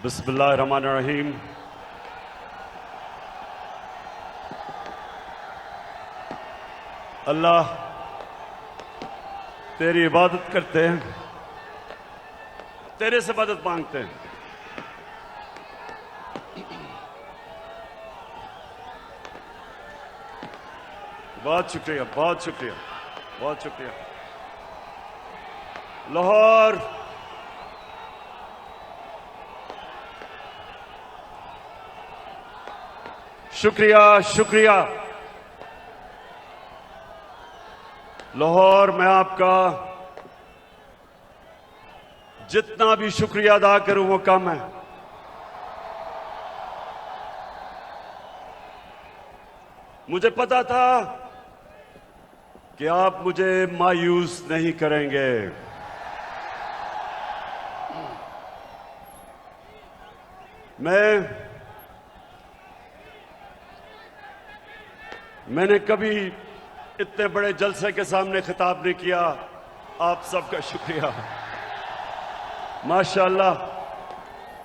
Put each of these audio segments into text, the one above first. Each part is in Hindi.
बिस्मिल्लाहिर्रहमानिर्रहीम। अल्लाह तेरी इबादत करते हैं, तेरे से मदद मांगते हैं। बहुत शुक्रिया, बहुत शुक्रिया, बहुत शुक्रिया। लाहौर शुक्रिया, शुक्रिया। लाहौर मैं आपका जितना भी शुक्रिया अदा करूं वो कम है। मुझे पता था कि आप मुझे मायूस नहीं करेंगे। मैंने कभी इतने बड़े जलसे के सामने खिताब नहीं किया। आप सबका शुक्रिया। माशाअल्लाह,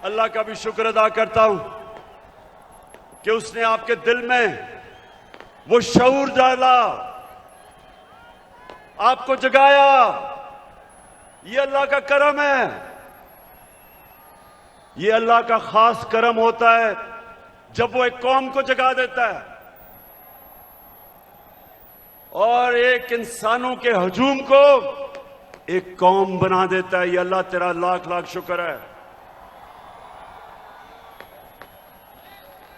अल्लाह का भी शुक्र अदा करता हूं कि उसने आपके दिल में वो शऊर डाला, आपको जगाया। ये अल्लाह का करम है, ये अल्लाह का खास करम होता है जब वो एक कौम को जगा देता है और एक इंसानों के हजूम को एक कौम बना देता है। ये अल्लाह तेरा लाख लाख शुक्र है।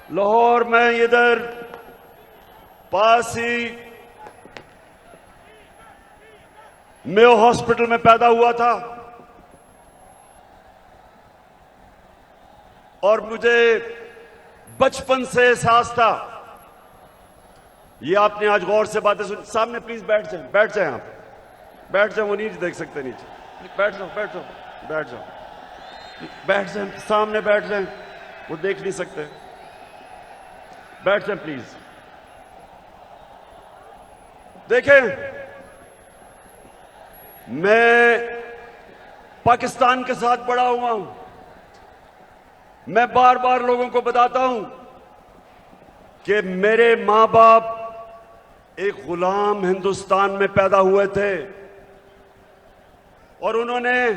लाहौर मैं इधर पास ही मेयो हॉस्पिटल में पैदा हुआ था और मुझे बचपन से एहसास था। ये आपने आज गौर से बातें सुनी। सामने प्लीज बैठ जाएं, बैठ जाएं, आप बैठ जाएं। वो नीचे देख सकते, नीचे बैठ जाओ, बैठ जाओ, बैठ जाओ, बैठ जाएं, सामने बैठ जाएं, वो देख नहीं सकते। बैठ जाएं प्लीज। देखें, मैं पाकिस्तान के साथ बड़ा हुआ हूं। मैं बार बार लोगों को बताता हूं कि मेरे मां बाप एक गुलाम हिंदुस्तान में पैदा हुए थे और उन्होंने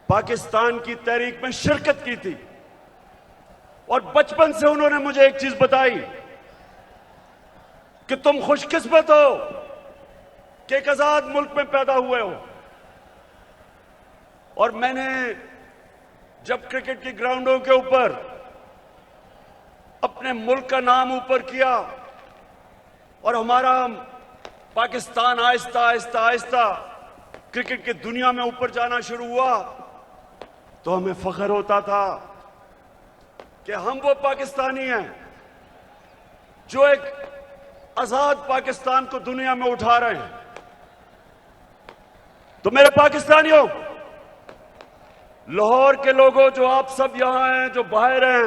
पाकिस्तान की तहरीक में शिरकत की थी। और बचपन से उन्होंने मुझे एक चीज बताई कि तुम खुशकिस्मत हो कि एक आजाद मुल्क में पैदा हुए हो। और मैंने जब क्रिकेट की ग्राउंडों के ऊपर अपने मुल्क का नाम ऊपर किया और हमारा पाकिस्तान आहिस्ता आहिस्ता आहिस्ता क्रिकेट की दुनिया में ऊपर जाना शुरू हुआ, तो हमें फख्र होता था कि हम वो पाकिस्तानी हैं जो एक आजाद पाकिस्तान को दुनिया में उठा रहे हैं। तो मेरे पाकिस्तानियों, लाहौर के लोगों, जो आप सब यहां हैं, जो बाहर हैं,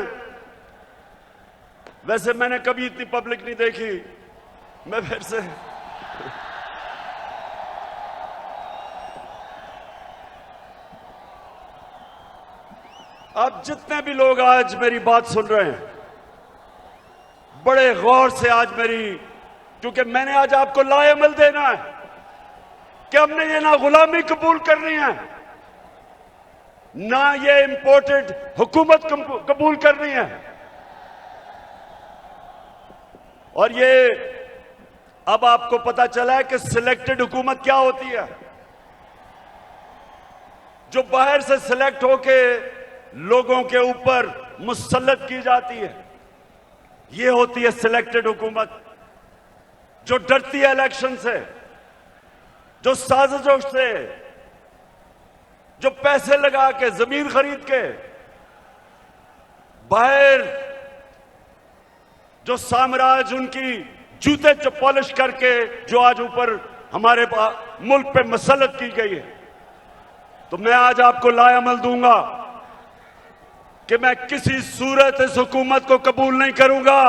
वैसे मैंने कभी इतनी पब्लिक नहीं देखी। मैं फिर से आप जितने भी लोग आज मेरी बात सुन रहे हैं, बड़े गौर से आज मेरी, क्योंकि मैंने आज आपको लाएमल देना है कि हमने ये ना गुलामी कबूल करनी है, ना ये इंपोर्टेड हुकूमत कबूल करनी है। और ये अब आपको पता चला है कि सिलेक्टेड हुकूमत क्या होती है। जो बाहर से सिलेक्ट होके लोगों के ऊपर मुसल्लत की जाती है, ये होती है सिलेक्टेड हुकूमत। जो डरती है इलेक्शन से, जो साजिशों से, जो पैसे लगा के, जमीन खरीद के, बाहर जो साम्राज्य उनकी जूते पॉलिश करके जो आज ऊपर हमारे मुल्क पे मसल्लत की गई है। तो मैं आज आपको लाएमल दूंगा कि मैं किसी सूरत इस हुकूमत को कबूल नहीं करूंगा।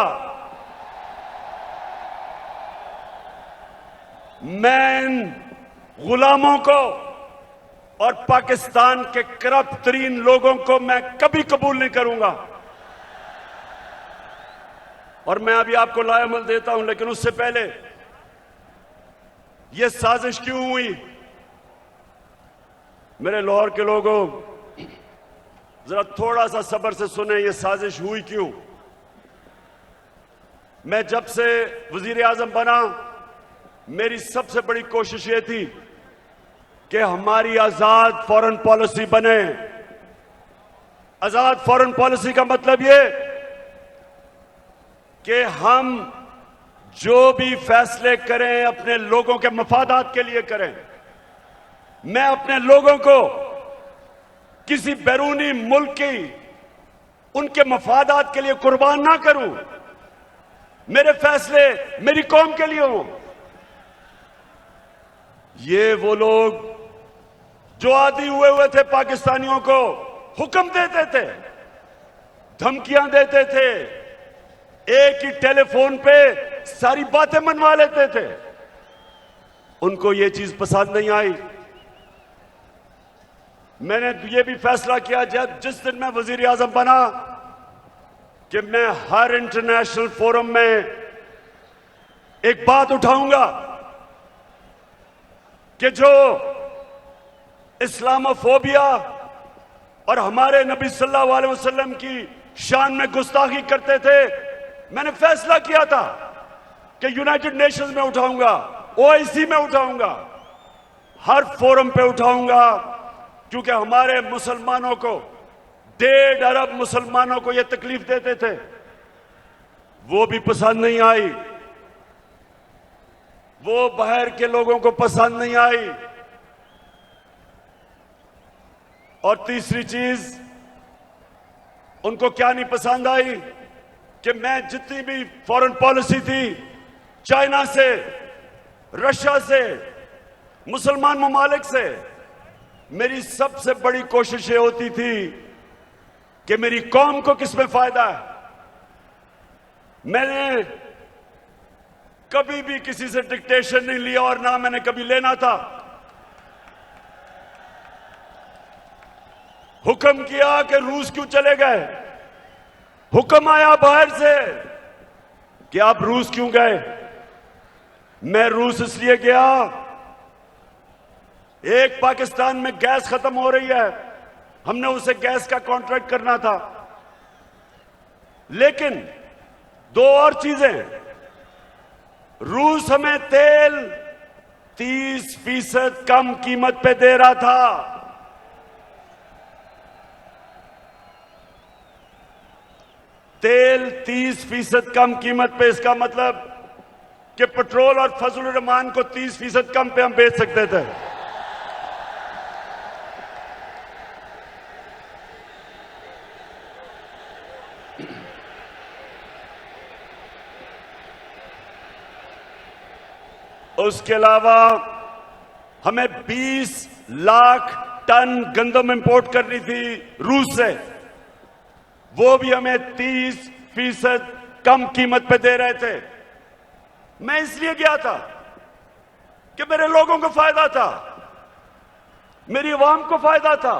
मैं इन गुलामों को और पाकिस्तान के करप्ट तरीन लोगों को मैं कभी कबूल नहीं करूंगा। और मैं अभी आपको लायामल देता हूं, लेकिन उससे पहले यह साजिश क्यों हुई? मेरे लाहौर के लोगों, जरा थोड़ा सा सब्र से सुने, यह साजिश हुई क्यों। मैं जब से वजीर आजम बना, मेरी सबसे बड़ी कोशिश ये थी कि हमारी आजाद फॉरेन पॉलिसी बने। आजाद फॉरेन पॉलिसी का मतलब ये कि हम जो भी फैसले करें अपने लोगों के मफादात के लिए करें। मैं अपने लोगों को किसी बैरूनी मुल्क की उनके मफादात के लिए कुर्बान ना करूं। मेरे फैसले मेरी कौम के लिए हों। ये वो लोग जो आदी हुए थे पाकिस्तानियों को हुक्म देते थे, धमकियां देते थे, एक ही टेलीफोन पे सारी बातें मनवा लेते थे, उनको ये चीज पसंद नहीं आई। मैंने ये भी फैसला किया जब जिस दिन मैं वजीर आजम बना कि मैं हर इंटरनेशनल फोरम में एक बात उठाऊंगा कि जो इस्लामोफोबिया और हमारे नबी सल्लल्लाहु अलैहि वसल्लम की शान में गुस्ताखी करते थे, मैंने फैसला किया था कि यूनाइटेड नेशंस में उठाऊंगा, ओआईसी में उठाऊंगा, हर फोरम पे उठाऊंगा, क्योंकि हमारे मुसलमानों को 1.5 अरब मुसलमानों को यह तकलीफ देते थे, वो भी पसंद नहीं आई, वो बाहर के लोगों को पसंद नहीं आई। और तीसरी चीज उनको क्या नहीं पसंद आई कि मैं जितनी भी फॉरेन पॉलिसी थी, चाइना से, रशिया से, मुसलमान ममालिक से, मेरी सबसे बड़ी कोशिश ये होती थी कि मेरी कौम को किसमें फायदा है। मैंने कभी भी किसी से डिक्टेशन नहीं लिया और ना मैंने कभी लेना था। हुक्म किया कि रूस क्यों चले गए, हुक्म आया बाहर से कि आप रूस क्यों गए। मैं रूस इसलिए गया, एक पाकिस्तान में गैस खत्म हो रही है, हमने उसे गैस का कॉन्ट्रैक्ट करना था। लेकिन 2 और चीजें, रूस हमें तेल 30% कम कीमत पे दे रहा था। तेल 30% कम कीमत पे, इसका मतलब कि पेट्रोल और फजल रहमान को 30% कम पे हम बेच सकते थे। उसके अलावा हमें 20 लाख टन गंदम इंपोर्ट करनी थी रूस से, वो भी हमें 30% कम कीमत पे दे रहे थे। मैं इसलिए गया था कि मेरे लोगों को फायदा था, मेरी आवाम को फायदा था,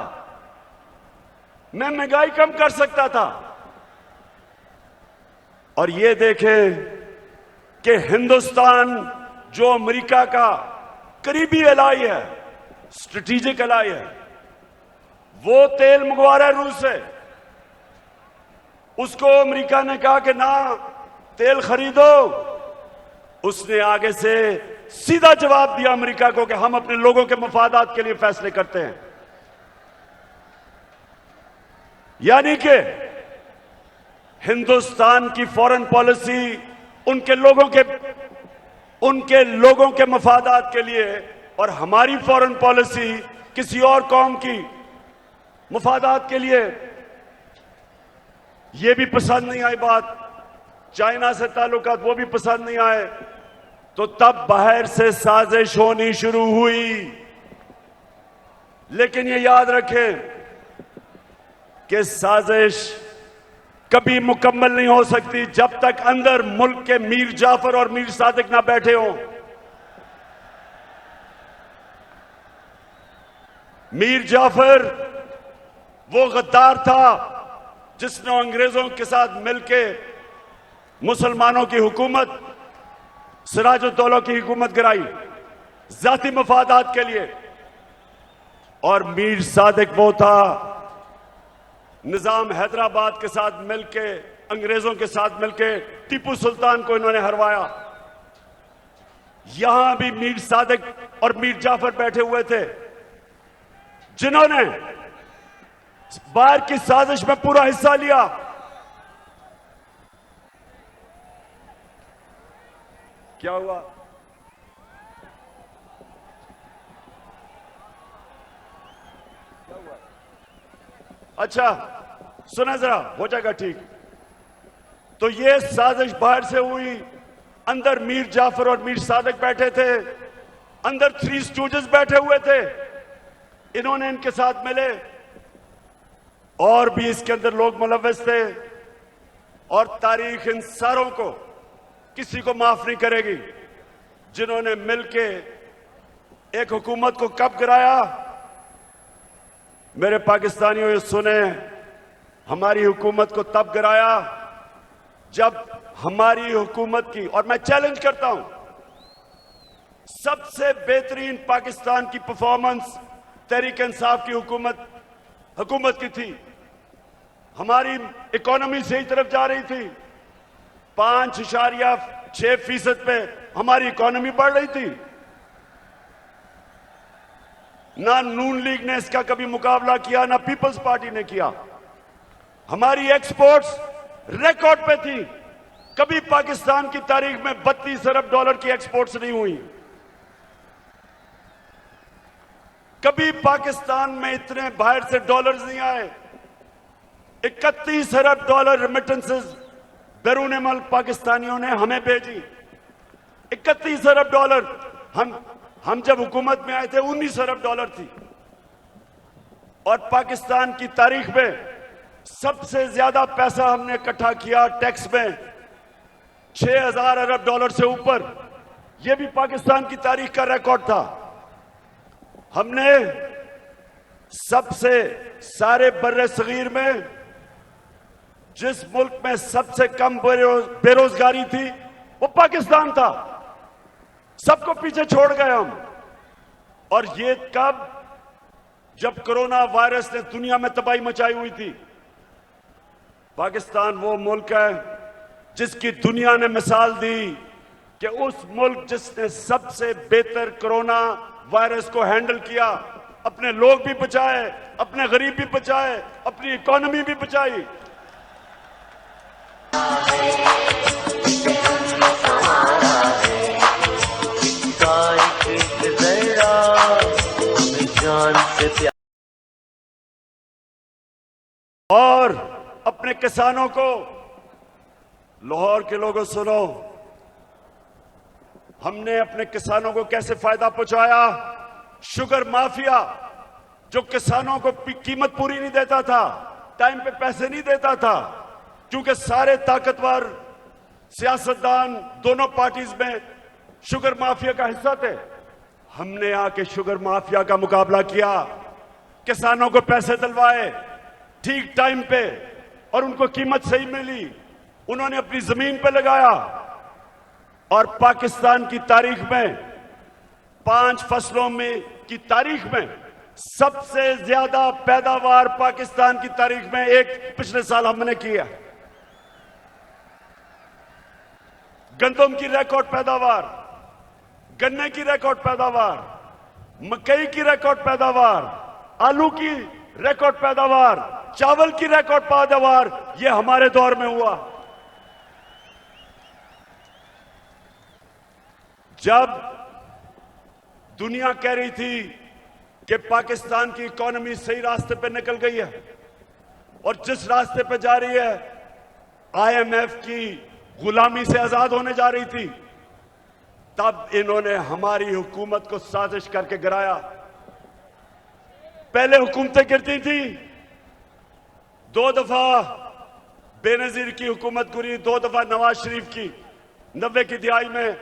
मैं महंगाई कम कर सकता था। और ये देखें कि हिंदुस्तान जो अमेरिका का करीबी एलाई है, स्ट्रेटेजिक एलाई है, वो तेल मंगवा रहा है रूस से। उसको अमेरिका ने कहा कि ना तेल खरीदो, उसने आगे से सीधा जवाब दिया अमेरिका को कि हम अपने लोगों के मफादात के लिए फैसले करते हैं। यानी कि हिंदुस्तान की फॉरेन पॉलिसी उनके लोगों के मफादात के लिए, और हमारी फॉरेन पॉलिसी किसी और कौम की मफादात के लिए। यह भी पसंद नहीं आई बात, चाइना से ताल्लुकात वो भी पसंद नहीं आए, तो तब बाहर से साजिश होनी शुरू हुई। लेकिन ये याद रखें कि साजिश कभी मुकम्मल नहीं हो सकती जब तक अंदर मुल्क के मीर जाफर और मीर सादिक ना बैठे हों। मीर जाफर वो गद्दार था जिसने अंग्रेजों के साथ मिलकर मुसलमानों की हुकूमत, सिराजुद्दौला की हुकूमत गिराई जाती मफादात के लिए। और मीर सादिक वो था निजाम हैदराबाद के साथ मिलके, अंग्रेजों के साथ मिलके टीपू सुल्तान को इन्होंने हरवाया। यहां भी मीर सादिक और मीर जाफर बैठे हुए थे जिन्होंने बाहर की साजिश में पूरा हिस्सा लिया। क्या हुआ? अच्छा सुना जरा, हो जाएगा ठीक। तो ये साजिश बाहर से हुई, अंदर मीर जाफर और मीर सादिक बैठे थे, अंदर थ्री स्टूडेंट्स बैठे हुए थे, इन्होंने इनके साथ मिले। और भी इसके अंदर लोग मुलव्वस थे। और तारीख इन सारों को किसी को माफ नहीं करेगी जिन्होंने मिलके एक हुकूमत को कब गिराया। मेरे पाकिस्तानियों ये सुने, हमारी हुकूमत को तब गिराया जब हमारी हुकूमत की, और मैं चैलेंज करता हूं, सबसे बेहतरीन पाकिस्तान की परफॉर्मेंस तहरीक इंसाफ की हुकूमत की थी। हमारी इकोनॉमी सही तरफ जा रही थी, 5.6% पे हमारी इकोनॉमी बढ़ रही थी। ना नून लीग ने इसका कभी मुकाबला किया, ना पीपल्स पार्टी ने किया। हमारी एक्सपोर्ट्स रिकॉर्ड पे थी। कभी पाकिस्तान की तारीख में 32 अरब डॉलर की एक्सपोर्ट्स नहीं हुई। कभी पाकिस्तान में इतने बाहर से डॉलर्स नहीं आए। 31 अरब डॉलर रेमिटेंसेस बैरून मुल्क पाकिस्तानियों ने हमें भेजी। 31 अरब डॉलर। हम जब हुकूमत में आए थे 19 अरब डॉलर थी। और पाकिस्तान की तारीख में सबसे ज्यादा पैसा हमने इकट्ठा किया टैक्स में, 6000 अरब डॉलर से ऊपर। यह भी पाकिस्तान की तारीख का रिकॉर्ड था। हमने सबसे सारे बर्रे सगीर में जिस मुल्क में सबसे कम बेरोजगारी थी वो पाकिस्तान था। सबको पीछे छोड़ गए हम। और ये कब? जब कोरोना वायरस ने दुनिया में तबाही मचाई हुई थी। पाकिस्तान वो मुल्क है जिसकी दुनिया ने मिसाल दी कि उस मुल्क जिसने सबसे बेहतर कोरोना वायरस को हैंडल किया, अपने लोग भी बचाए, अपने गरीब भी बचाए, अपनी इकोनॉमी भी बचाई। और अपने किसानों को, लाहौर के लोगों सुनो, हमने अपने किसानों को कैसे फायदा पहुंचाया। शुगर माफिया जो किसानों को कीमत पूरी नहीं देता था, टाइम पे पैसे नहीं देता था, क्योंकि सारे ताकतवर सियासतदान दोनों पार्टीज में शुगर माफिया का हिस्सा थे। हमने आके शुगर माफिया का मुकाबला किया, किसानों को पैसे दिलवाए ठीक टाइम पे, और उनको कीमत सही मिली। उन्होंने अपनी जमीन पे लगाया। और पाकिस्तान की तारीख में 5 फसलों में की तारीख में सबसे ज्यादा पैदावार पाकिस्तान की तारीख में एक पिछले साल हमने किया। गंदम की रिकॉर्ड पैदावार, गन्ने की रिकॉर्ड पैदावार, मकई की रिकॉर्ड पैदावार, आलू की रिकॉर्ड पैदावार, चावल की रिकॉर्ड पैदावार, यह हमारे दौर में हुआ। जब दुनिया कह रही थी कि पाकिस्तान की इकोनॉमी सही रास्ते पे निकल गई है और जिस रास्ते पे जा रही है आईएमएफ की गुलामी से आजाद होने जा रही थी, तब इन्होंने हमारी हुकूमत को साजिश करके गिराया। पहले हुकूमतें गिरती थी, 2 दफा बेनजीर की हुकूमत गिरी, 2 दफा नवाज शरीफ की 90 की दिहाई में।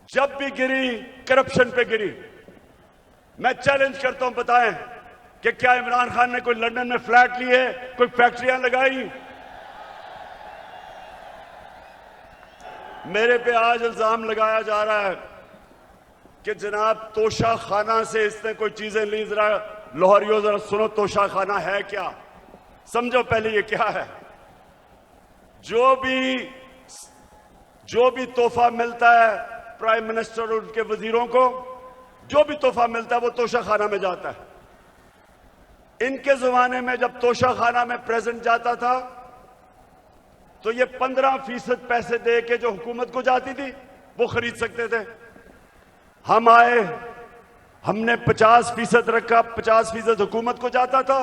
जब भी गिरी करप्शन पे गिरी। मैं चैलेंज करता हूं, बताएं कि क्या इमरान खान ने कोई लंदन में फ्लैट लिए, कोई फैक्ट्रियां लगाई? मेरे पे आज इल्जाम लगाया जा रहा है कि जनाब तोशा खाना से इसने कोई चीजें ली। जरा लाहौरियों जरा सुनो, तोशा खाना है क्या? समझो पहले ये क्या है। जो भी तोहफा मिलता है प्राइम मिनिस्टर और उनके वजीरों को, जो भी तोहफा मिलता है वो तोशा खाना में जाता है। इनके जमाने में जब तोशा खाना में प्रेजेंट जाता था तो ये 15% पैसे दे के जो हुकूमत को जाती थी वो खरीद सकते थे। हम आए, हमने 50% रखा, 50% हुकूमत को जाता था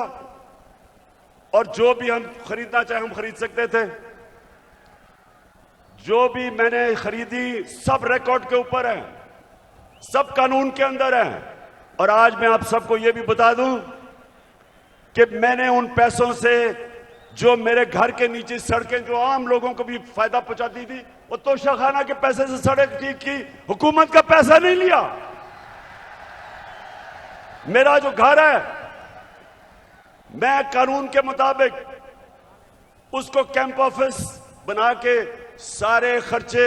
और जो भी हम खरीदना चाहे हम खरीद सकते थे। जो भी मैंने खरीदी सब रिकॉर्ड के ऊपर है, सब कानून के अंदर है। और आज मैं आप सबको यह भी बता दूं कि मैंने उन पैसों से जो मेरे घर के नीचे सड़कें जो आम लोगों को भी फायदा पहुंचाती थी, वो तोशा खाना के पैसे से सड़क ठीक की, हुकूमत का पैसा नहीं लिया। मेरा जो घर है मैं कानून के मुताबिक उसको कैंप ऑफिस बना के सारे खर्चे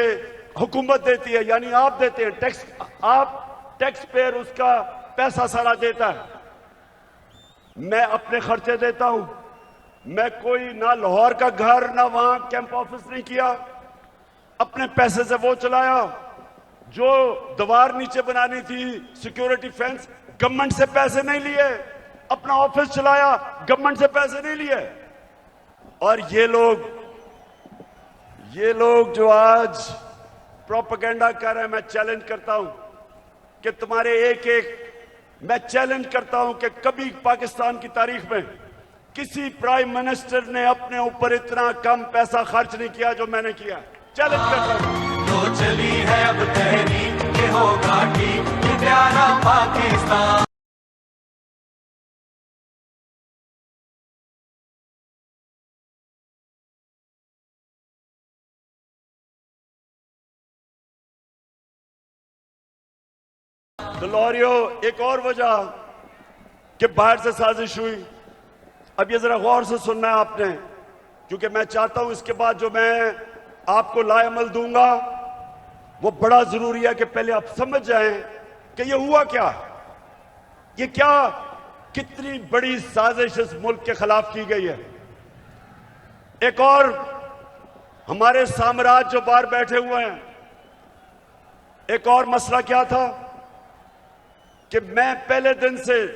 हुकूमत देती है, यानी आप देते हैं टैक्स, आप टैक्स पेयर उसका पैसा सारा देता है। मैं अपने खर्चे देता हूं। मैं कोई ना लाहौर का घर ना वहां कैंप ऑफिस नहीं किया, अपने पैसे से वो चलाया। जो दीवार नीचे बनानी थी सिक्योरिटी फेंस, गवर्नमेंट से पैसे नहीं लिए, अपना ऑफिस चलाया, गवर्नमेंट से पैसे नहीं लिए। और ये लोग जो आज प्रोपेगेंडा कर रहे हैं, मैं चैलेंज करता हूं कि तुम्हारे मैं चैलेंज करता हूं कि कभी पाकिस्तान की तारीख में किसी प्राइम मिनिस्टर ने अपने ऊपर इतना कम पैसा खर्च नहीं किया जो मैंने किया। चैलेंज करता हूं। तो चली है अब तहरीक, ये होगा ठीक, ये प्यारा पाकिस्तान। तो लाहौरियों, एक और वजह कि बाहर से साजिश हुई, अब ये जरा गौर से सुनना है आपने, क्योंकि मैं चाहता हूं इसके बाद जो मैं आपको लाएमल दूंगा वो बड़ा जरूरी है कि पहले आप समझ जाएं कि ये हुआ क्या, ये क्या, कितनी बड़ी साजिश इस मुल्क के खिलाफ की गई है। एक और हमारे साम्राज्य जो बाहर बैठे हुए हैं, एक और मसला क्या था कि मैं पहले दिन से,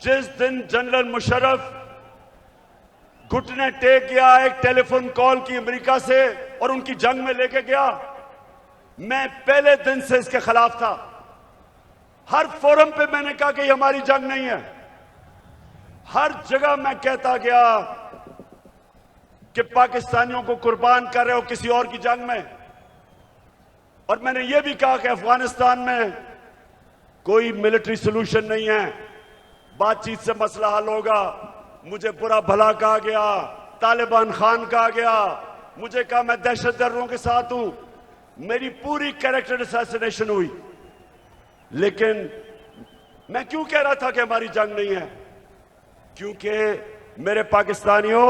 जिस दिन जनरल मुशर्रफ घुटने टेक गया एक टेलीफोन कॉल की अमेरिका से और उनकी जंग में लेके गया, मैं पहले दिन से इसके खिलाफ था। हर फोरम पे मैंने कहा कि ये हमारी जंग नहीं है। हर जगह मैं कहता गया कि पाकिस्तानियों को कुर्बान कर रहे हो किसी और की जंग में। और मैंने ये भी कहा कि अफगानिस्तान में कोई मिलिट्री सोल्यूशन नहीं है, बातचीत से मसला हल होगा। मुझे बुरा भला कहा गया, तालिबान खान कहा गया, मुझे कहा मैं दहशतगर्दों के साथ हूं, मेरी पूरी कैरेक्टर असैसिनेशन हुई। लेकिन मैं क्यों कह रहा था कि हमारी जंग नहीं है? क्योंकि मेरे पाकिस्तानियों,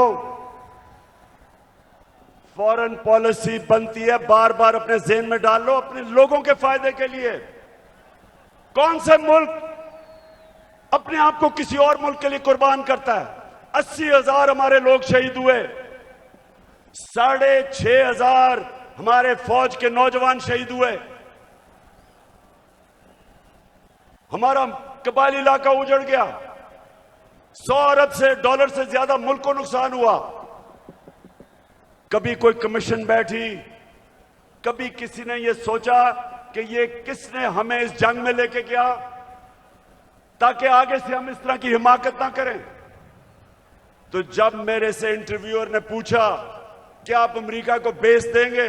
फॉरेन पॉलिसी बनती है, बार बार अपने ज़हन में डाल लो, अपने लोगों के फायदे के लिए। कौन सा मुल्क अपने आप को किसी और मुल्क के लिए कुर्बान करता है? 80,000 हमारे लोग शहीद हुए, 6,500 हमारे फौज के नौजवान शहीद हुए, हमारा कबायली इलाका उजड़ गया, 100 अरब से डॉलर से ज्यादा मुल्क को नुकसान हुआ। कभी कोई कमीशन बैठी, कभी किसी ने यह सोचा कि ये किसने हमें इस जंग में लेके गया ताकि आगे से हम इस तरह की हिमाकत ना करें। तो जब मेरे से इंटरव्यूअर ने पूछा कि आप अमेरिका को बेस देंगे,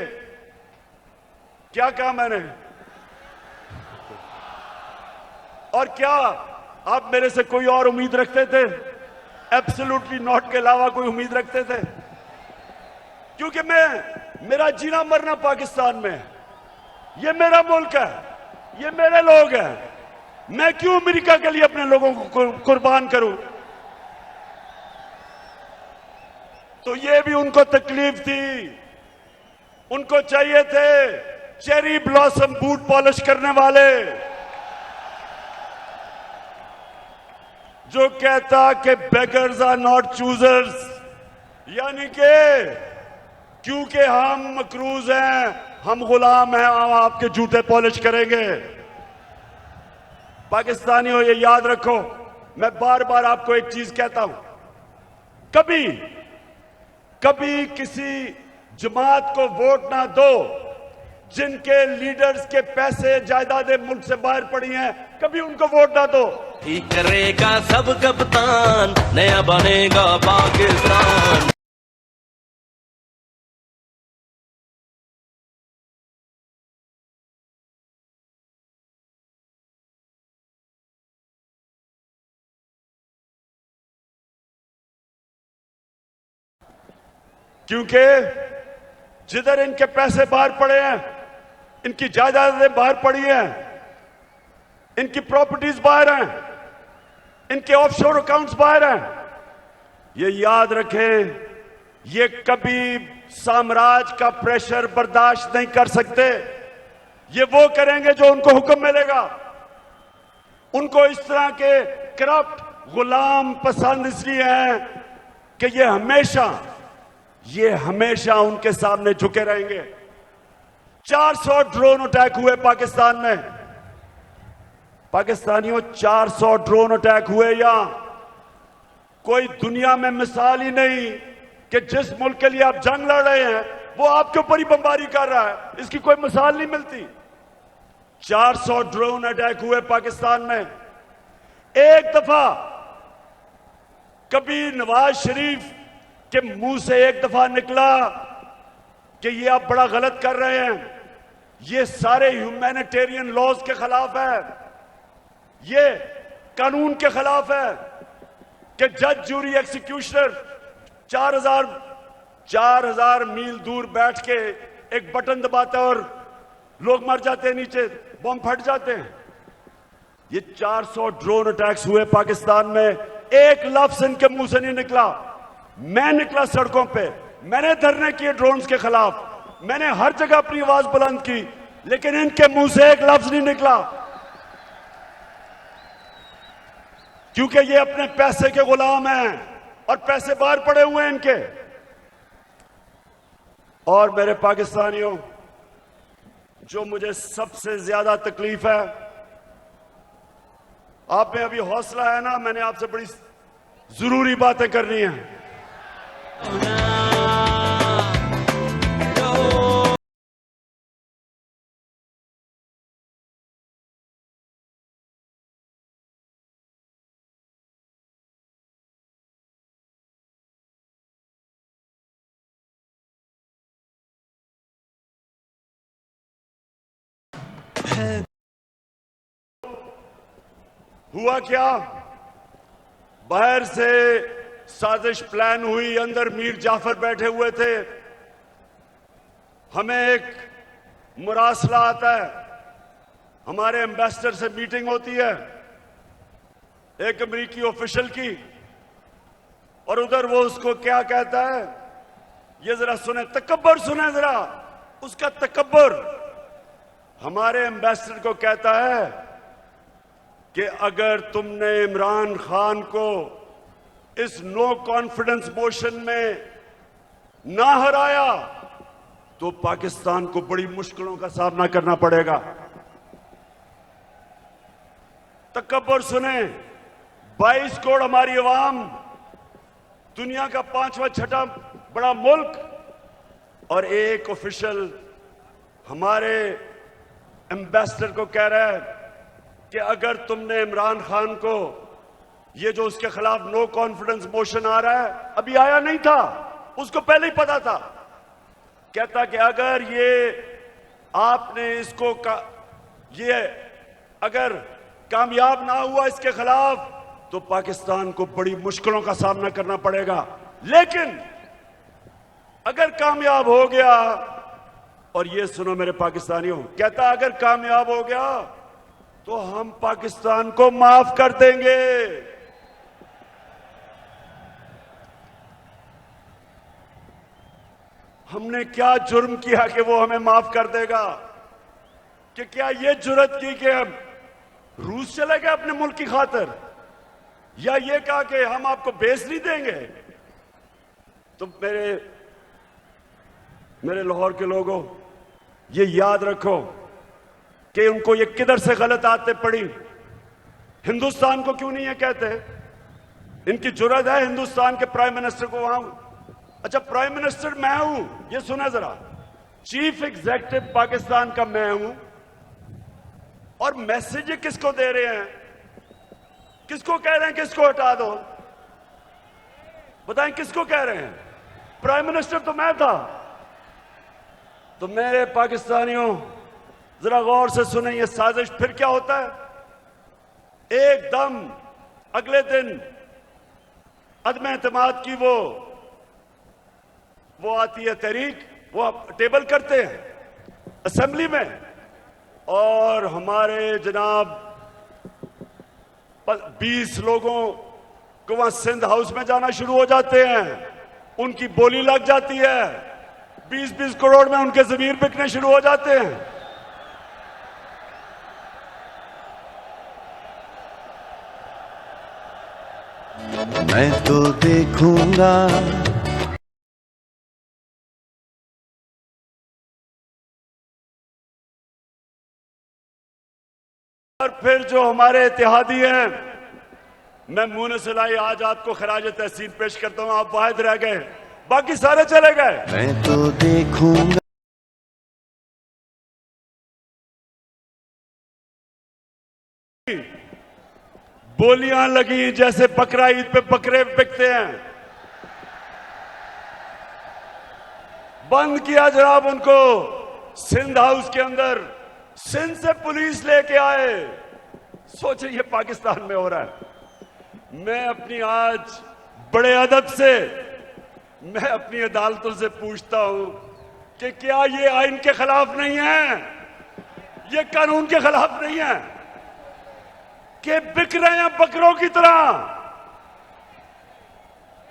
क्या कहा मैंने? और क्या आप मेरे से कोई और उम्मीद रखते थे? एब्सोल्युटली नॉट के अलावा कोई उम्मीद रखते थे? क्योंकि मेरा जीना मरना पाकिस्तान में है। ये मेरा मुल्क है, ये मेरे लोग हैं। मैं क्यों अमेरिका के लिए अपने लोगों को कुर्बान करूं? तो ये भी उनको तकलीफ थी। उनको चाहिए थे चेरी ब्लॉसम बूट पॉलिश करने वाले, जो कहता कि बेगर्स आर नॉट चूजर्स, यानी कि क्योंकि हम मकरूज हैं, हम गुलाम हैं, हम आपके जूते पॉलिश करेंगे। पाकिस्तानियों, ये याद रखो, मैं बार बार आपको एक चीज कहता हूं, कभी कभी किसी जमात को वोट ना दो जिनके लीडर्स के पैसे जायदादें मुल्क से बाहर पड़ी हैं, कभी उनको वोट ना दो। ठीक करेगा सब कप्तान, नया बनेगा पाकिस्तान। क्योंकि जिधर इनके पैसे बाहर पड़े हैं, इनकी जायदादें बाहर पड़ी हैं, इनकी प्रॉपर्टीज बाहर हैं, इनके ऑफशोर अकाउंट्स बाहर हैं, ये याद रखें, ये कभी साम्राज्य का प्रेशर बर्दाश्त नहीं कर सकते। ये वो करेंगे जो उनको हुक्म मिलेगा। उनको इस तरह के करप्ट गुलाम पसंद इसलिए हैं कि ये हमेशा उनके सामने झुके रहेंगे। 400 ड्रोन अटैक हुए पाकिस्तान में। पाकिस्तानियों, 400 ड्रोन अटैक हुए यहां। कोई दुनिया में मिसाल ही नहीं कि जिस मुल्क के लिए आप जंग लड़ रहे हैं वो आपके ऊपर ही बमबारी कर रहा है, इसकी कोई मिसाल नहीं मिलती। 400 ड्रोन अटैक हुए पाकिस्तान में। एक दफा कभी नवाज शरीफ के मुंह से एक दफा निकला कि ये आप बड़ा गलत कर रहे हैं, ये सारे ह्यूमैनिटेरियन लॉज के खिलाफ है, ये कानून के खिलाफ है कि जज, जूरी, एग्जीक्यूशनर 4000 मील दूर बैठ के एक बटन दबाता है और लोग मर जाते हैं, नीचे बम फट जाते हैं। ये 400 ड्रोन अटैक्स हुए पाकिस्तान में। एक लफ्ज इनके मुंह से नहीं निकला। मैं निकला सड़कों पे, मैंने धरने किए ड्रोन्स के खिलाफ, मैंने हर जगह अपनी आवाज बुलंद की, लेकिन इनके मुंह से एक लफ्ज नहीं निकला, क्योंकि ये अपने पैसे के गुलाम हैं और पैसे बाहर पड़े हुए हैं इनके। और मेरे पाकिस्तानियों, जो मुझे सबसे ज्यादा तकलीफ है, आप में अभी हौसला है ना, मैंने आपसे बड़ी जरूरी बातें करनी है। हुआ क्या, बाहर से साजिश प्लान हुई, अंदर मीर जाफर बैठे हुए थे। हमें एक मुरासला आता है, हमारे एम्बेसडर से मीटिंग होती है एक अमेरिकी ऑफिशियल की, और उधर वो उसको क्या कहता है, ये जरा सुने, तकब्बर सुने जरा, उसका तकब्बर। हमारे एम्बेसडर को कहता है कि अगर तुमने इमरान खान को इस नो कॉन्फिडेंस मोशन में ना हराया तो पाकिस्तान को बड़ी मुश्किलों का सामना करना पड़ेगा। तकब्बर सुने, 22 करोड़ हमारी अवाम, दुनिया का 5वां 6वां बड़ा मुल्क, और एक ऑफिशियल हमारे एम्बेसडर को कह रहा है कि अगर तुमने इमरान खान को, ये जो उसके खिलाफ नो कॉन्फिडेंस मोशन आ रहा है, अभी आया नहीं था, उसको पहले ही पता था, कहता कि अगर ये आपने इसको ये अगर कामयाब ना हुआ इसके खिलाफ तो पाकिस्तान को बड़ी मुश्किलों का सामना करना पड़ेगा। लेकिन अगर कामयाब हो गया, और ये सुनो मेरे पाकिस्तानियों, कहता अगर कामयाब हो गया तो हम पाकिस्तान को माफ कर देंगे। हमने क्या जुर्म किया कि वो हमें माफ कर देगा? कि क्या ये जुर्रत की कि हम रूस चले गए अपने मुल्क की खातिर, या ये कहा कि हम आपको बेस नहीं देंगे? तो मेरे लाहौर के लोगों, ये याद रखो कि उनको ये किधर से गलत आदतें पड़ी। हिंदुस्तान को क्यों नहीं ये कहते? इनकी जुर्रत है हिंदुस्तान के प्राइम मिनिस्टर को वहां, अच्छा प्राइम मिनिस्टर मैं हूं, ये सुना जरा, चीफ एग्जीक्यूटिव पाकिस्तान का मैं हूं, और मैसेज किसको दे रहे हैं? किसको कह रहे हैं किसको हटा दो? बताएं किसको कह रहे हैं? प्राइम मिनिस्टर तो मैं था। तो मेरे पाकिस्तानियों जरा गौर से सुने, ये साजिश फिर क्या होता है? एकदम अगले दिन अदम एतमाद की वो आती है तहरीक, वो टेबल करते हैं असेंबली में, और हमारे जनाब 20 लोगों को वहां सिंध हाउस में जाना शुरू हो जाते हैं, उनकी बोली लग जाती है, 20-20 करोड़ में उनके जमीर बिकने शुरू हो जाते हैं। मैं तो देखूंगा और फिर जो हमारे इत्तेहादी हैं, मैं मुंह से लाई आज आपको खराज तहसीन पेश करता हूं। आप वाहिद रह गए, बाकी सारे चले गए। मैं तो देखूंगा बोलियां लगी जैसे बकरा ईद पे बकरे बिकते हैं। बंद किया जनाब उनको सिंध हाउस के अंदर, सिंध से पुलिस लेके आए। सोचिए ये पाकिस्तान में हो रहा है। मैं अपनी आज बड़े अदब से मैं अपनी अदालतों से पूछता हूं कि क्या ये आइन के खिलाफ नहीं है, ये कानून के खिलाफ नहीं है कि बिक रहे हैं बकरों की तरह?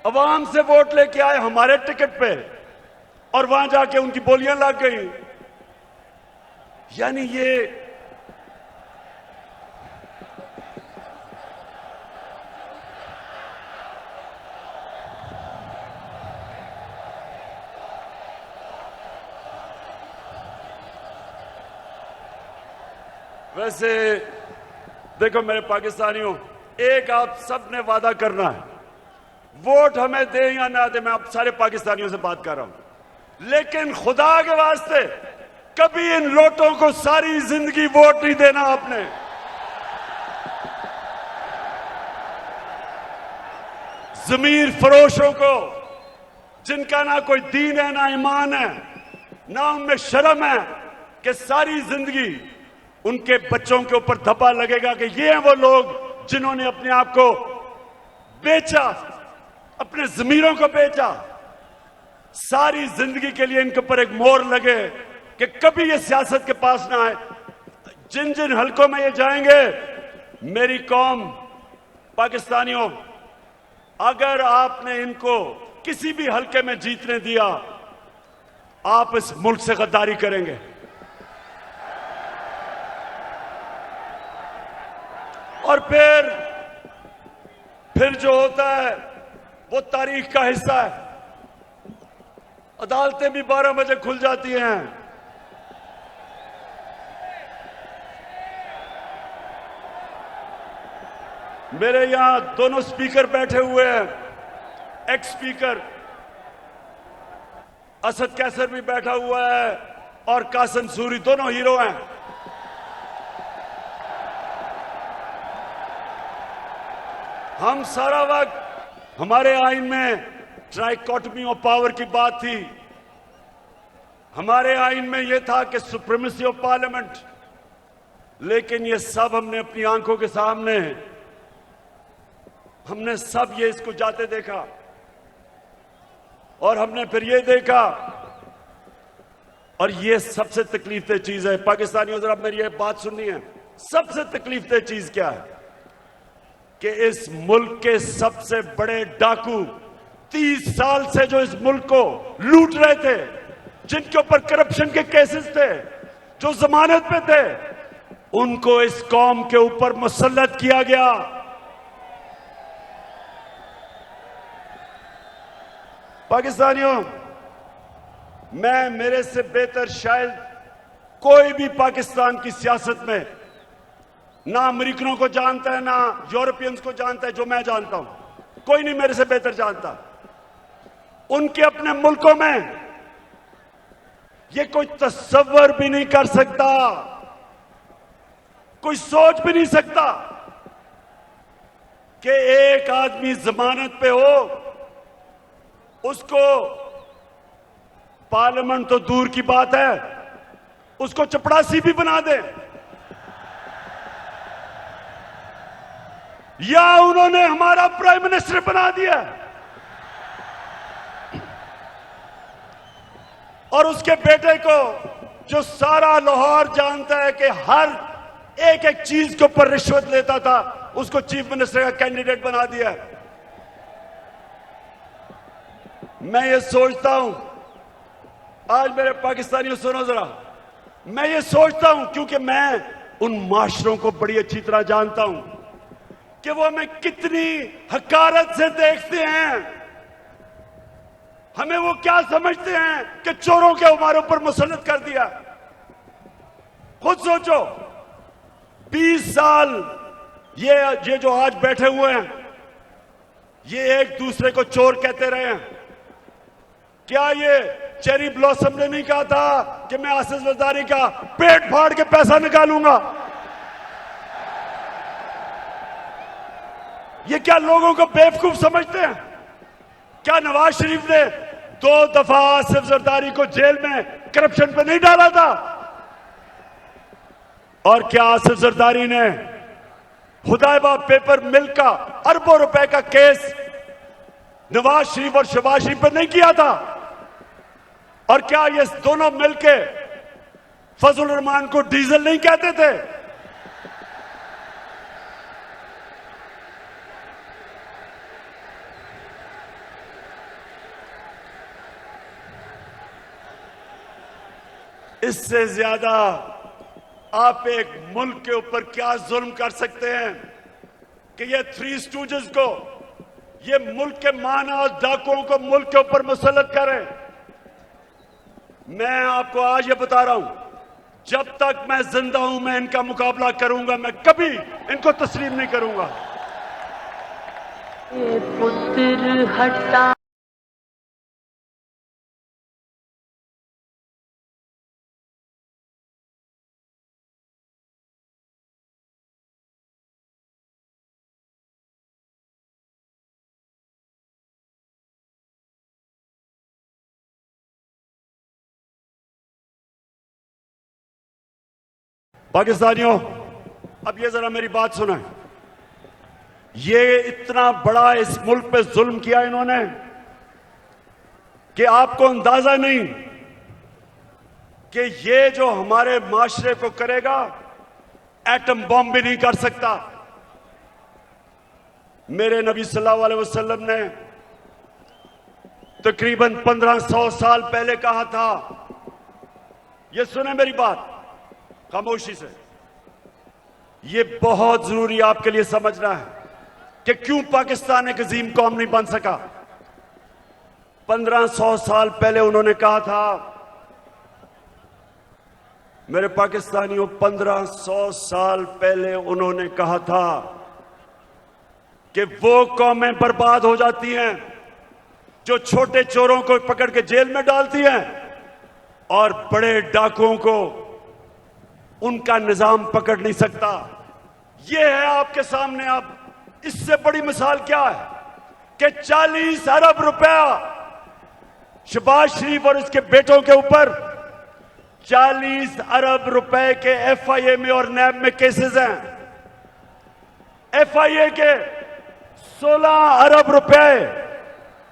अवाम से वोट लेके आए हमारे टिकट पे, और वहां जाके उनकी बोलियां लग गई। यानी ये वैसे देखो मेरे पाकिस्तानियों, एक आप सब ने वादा करना है, वोट हमें दे या ना दे, मैं आप सारे पाकिस्तानियों से बात कर रहा हूं, लेकिन खुदा के वास्ते कभी इन लोटों को सारी जिंदगी वोट नहीं देना आपने। जमीर फरोशों को, जिनका ना कोई दीन है ना ईमान है ना उनमें शर्म है, कि सारी जिंदगी उनके बच्चों के ऊपर धब्बा लगेगा कि ये हैं वो लोग जिन्होंने अपने आप को बेचा, अपने जमीरों को बेचा। सारी जिंदगी के लिए इनके ऊपर एक मोहर लगे कि कभी ये सियासत के पास ना आए। जिन जिन हलकों में ये जाएंगे, मेरी कौम पाकिस्तानियों, अगर आपने इनको किसी भी हलके में जीतने दिया, आप इस मुल्क से गद्दारी करेंगे। और फिर जो होता है वो तारीख का हिस्सा है। अदालतें भी 12 बजे खुल जाती हैं। मेरे यहां दोनों स्पीकर बैठे हुए हैं, एक्स स्पीकर असद कैसर भी बैठा हुआ है और कासिम सूरी, दोनों हीरो हैं। हम सारा वक्त, हमारे आइन में ट्राइकोटमी ऑफ पावर की बात थी, हमारे आइन में यह था कि सुप्रीमेसी ऑफ पार्लियामेंट, लेकिन ये सब हमने अपनी आंखों के सामने, हमने सब ये इसको जाते देखा, और हमने फिर ये देखा, और ये सबसे तकलीफ दे चीज है। पाकिस्तानियों जरा मेरी ये बात सुननी है, सबसे तकलीफदेह चीज क्या है कि इस मुल्क के सबसे बड़े डाकू 30 साल से जो इस मुल्क को लूट रहे थे, जिनके ऊपर करप्शन के केसेस थे, जो जमानत पे थे, उनको इस कौम के ऊपर मुसल्लत किया गया। पाकिस्तानियों, मैं मेरे से बेहतर शायद कोई भी पाकिस्तान की सियासत में ना अमेरिकनों को जानता है, ना यूरोपियंस को जानता है जो मैं जानता हूं। कोई नहीं मेरे से बेहतर जानता। उनके अपने मुल्कों में ये कोई तस्वर भी नहीं कर सकता, कोई सोच भी नहीं सकता कि एक आदमी जमानत पे हो, उसको पार्लियामेंट तो दूर की बात है, उसको चपड़ासी भी बना दे। या उन्होंने हमारा प्राइम मिनिस्टर बना दिया और उसके बेटे को, जो सारा लाहौर जानता है कि हर एक एक चीज के ऊपर रिश्वत लेता था, उसको चीफ मिनिस्टर का कैंडिडेट बना दिया। मैं ये सोचता हूं, आज मेरे पाकिस्तानियों सुनो जरा, मैं ये सोचता हूं क्योंकि मैं उन माशरों को बड़ी अच्छी तरह जानता हूं कि वो हमें कितनी हकारत से देखते हैं, हमें वो क्या समझते हैं कि चोरों के हमारे ऊपर मुसल्लत कर दिया। खुद सोचो, 20 साल ये जो आज बैठे हुए हैं, ये एक दूसरे को चोर कहते रहे हैं। क्या ये चेरी ब्लॉसम ने नहीं कहा था कि मैं आसिफ जरदारी का पेट फाड़ के पैसा निकालूंगा? ये क्या लोगों को बेवकूफ समझते हैं? क्या नवाज शरीफ ने 2 दफा आसिफ जरदारी को जेल में करप्शन पे नहीं डाला था? और क्या आसिफ जरदारी ने हुदैबा पेपर मिल का अरबों रुपए का केस नवाज शरीफ और शहबाज शरीफ पर नहीं किया था? और क्या ये दोनों मिलके फजल रहमान को डीजल नहीं कहते थे? इससे ज्यादा आप एक मुल्क के ऊपर क्या जुल्म कर सकते हैं कि ये 3 स्टूजेस को, ये मुल्क के माना और डाकुओं को मुल्क के ऊपर मुसल्लत करें। मैं आपको आज ये बता रहा हूं, जब तक मैं जिंदा हूं मैं इनका मुकाबला करूंगा, मैं कभी इनको तस्लीम नहीं करूंगा। पुत्र हटा पाकिस्तानियों, अब ये जरा मेरी बात सुना। ये इतना बड़ा इस मुल्क पे जुल्म किया इन्होंने कि आपको अंदाजा नहीं कि ये जो हमारे माशरे को करेगा, एटम बॉम्ब भी नहीं कर सकता। मेरे नबी सल्लल्लाहु अलैहि वसल्लम ने तकरीबन 1500 साल पहले कहा था, ये सुने मेरी बात खामोशी से, ये बहुत जरूरी आपके लिए समझना है कि क्यों पाकिस्तान एक अजीम कौम नहीं बन सका। 1500 साल पहले उन्होंने कहा था, मेरे पाकिस्तानियों, 1500 साल पहले उन्होंने कहा था कि वो कौमें बर्बाद हो जाती हैं जो छोटे चोरों को पकड़ के जेल में डालती हैं और बड़े डाकुओं को उनका निजाम पकड़ नहीं सकता। यह है आपके सामने। अब इससे बड़ी मिसाल क्या है कि 40 अरब रुपया शहबाज शरीफ और इसके बेटों के ऊपर 40 अरब रुपए के एफआईए में और नैब में केसेस हैं। एफआईए के 16 अरब रुपए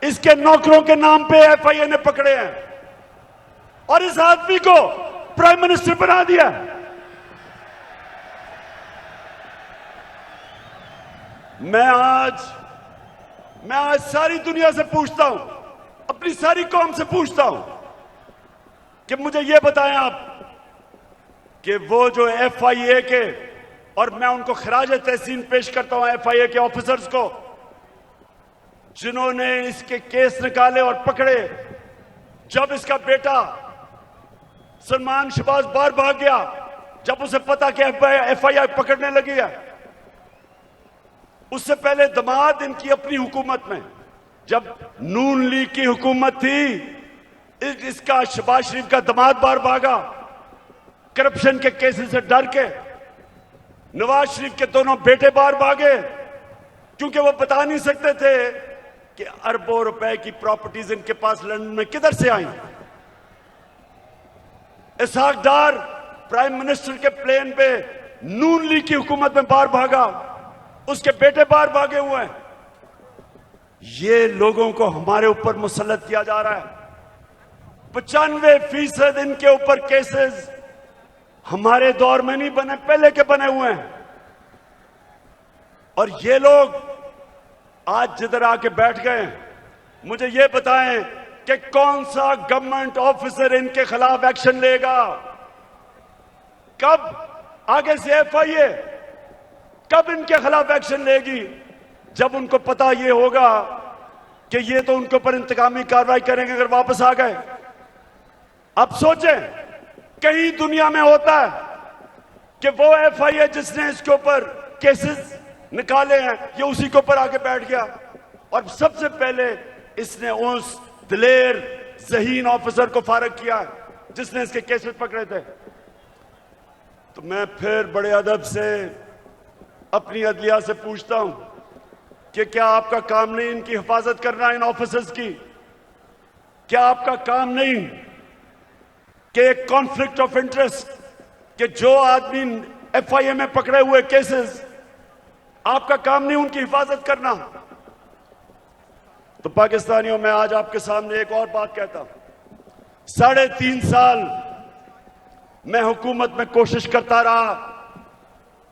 इसके नौकरों के नाम पे एफआईए ने पकड़े हैं और इस आदमी को प्राइम मिनिस्टर बना दिया। मैं आज सारी दुनिया से पूछता हूं, अपनी सारी कौम से पूछता हूं कि मुझे यह बताएं आप कि वो जो एफआईए के, और मैं उनको खराज तहसीन पेश करता हूं एफआईए के ऑफिसर्स को, जिन्होंने इसके केस निकाले और पकड़े। जब इसका बेटा सलमान शहबाज बाहर भाग गया, जब उसे पता कि एफआईआर पकड़ने लगी है, उससे पहले दमाद इनकी अपनी हुकूमत में, जब नून लीग की हुकूमत थी, इसका शहबाज शरीफ का दमाद बाहर भागा करप्शन के केसेस से डर के। नवाज शरीफ के दोनों बेटे बाहर भागे क्योंकि वो बता नहीं सकते थे कि अरबों रुपए की प्रॉपर्टीज इनके पास लंदन में किधर से आई। इसहाक डार प्राइम मिनिस्टर के प्लेन पे नून लीग की हुकूमत में बाहर भागा, उसके बेटे बाहर भागे हुए हैं। ये लोगों को हमारे ऊपर मुसल्लत किया जा रहा है। 95% इनके ऊपर केसेस हमारे दौर में नहीं बने, पहले के बने हुए हैं। और ये लोग आज जिधर आके बैठ गए, मुझे ये बताएं कि कौन सा गवर्नमेंट ऑफिसर इनके खिलाफ एक्शन लेगा? कब आगे से एफआईए कब इनके खिलाफ एक्शन लेगी? जब उनको पता ये होगा कि ये तो उनके ऊपर इंतकामी कार्रवाई करेंगे अगर वापस आ गए। अब सोचें, कहीं दुनिया में होता है कि वो एफआईए जिसने इसके ऊपर केसेस निकाले हैं, ये उसी के ऊपर आके बैठ गया और सबसे पहले इसने उस दिलेर ज़हीन ऑफिसर को फारग किया जिसने इसके केसेस पकड़े थे। तो मैं फिर बड़े अदब से अपनी अदलिया से पूछता हूं कि क्या आपका काम नहीं इनकी हिफाजत करना, इन ऑफिसर्स की? क्या आपका काम नहीं कि एक कॉन्फ्लिक्ट ऑफ इंटरेस्ट, कि जो आदमी एफआईए में पकड़े हुए केसेस, आपका काम नहीं उनकी हिफाजत करना? तो पाकिस्तानियों, मैं आज आपके सामने एक और बात कहता हूं। 3.5 साल मैं हुकूमत में कोशिश करता रहा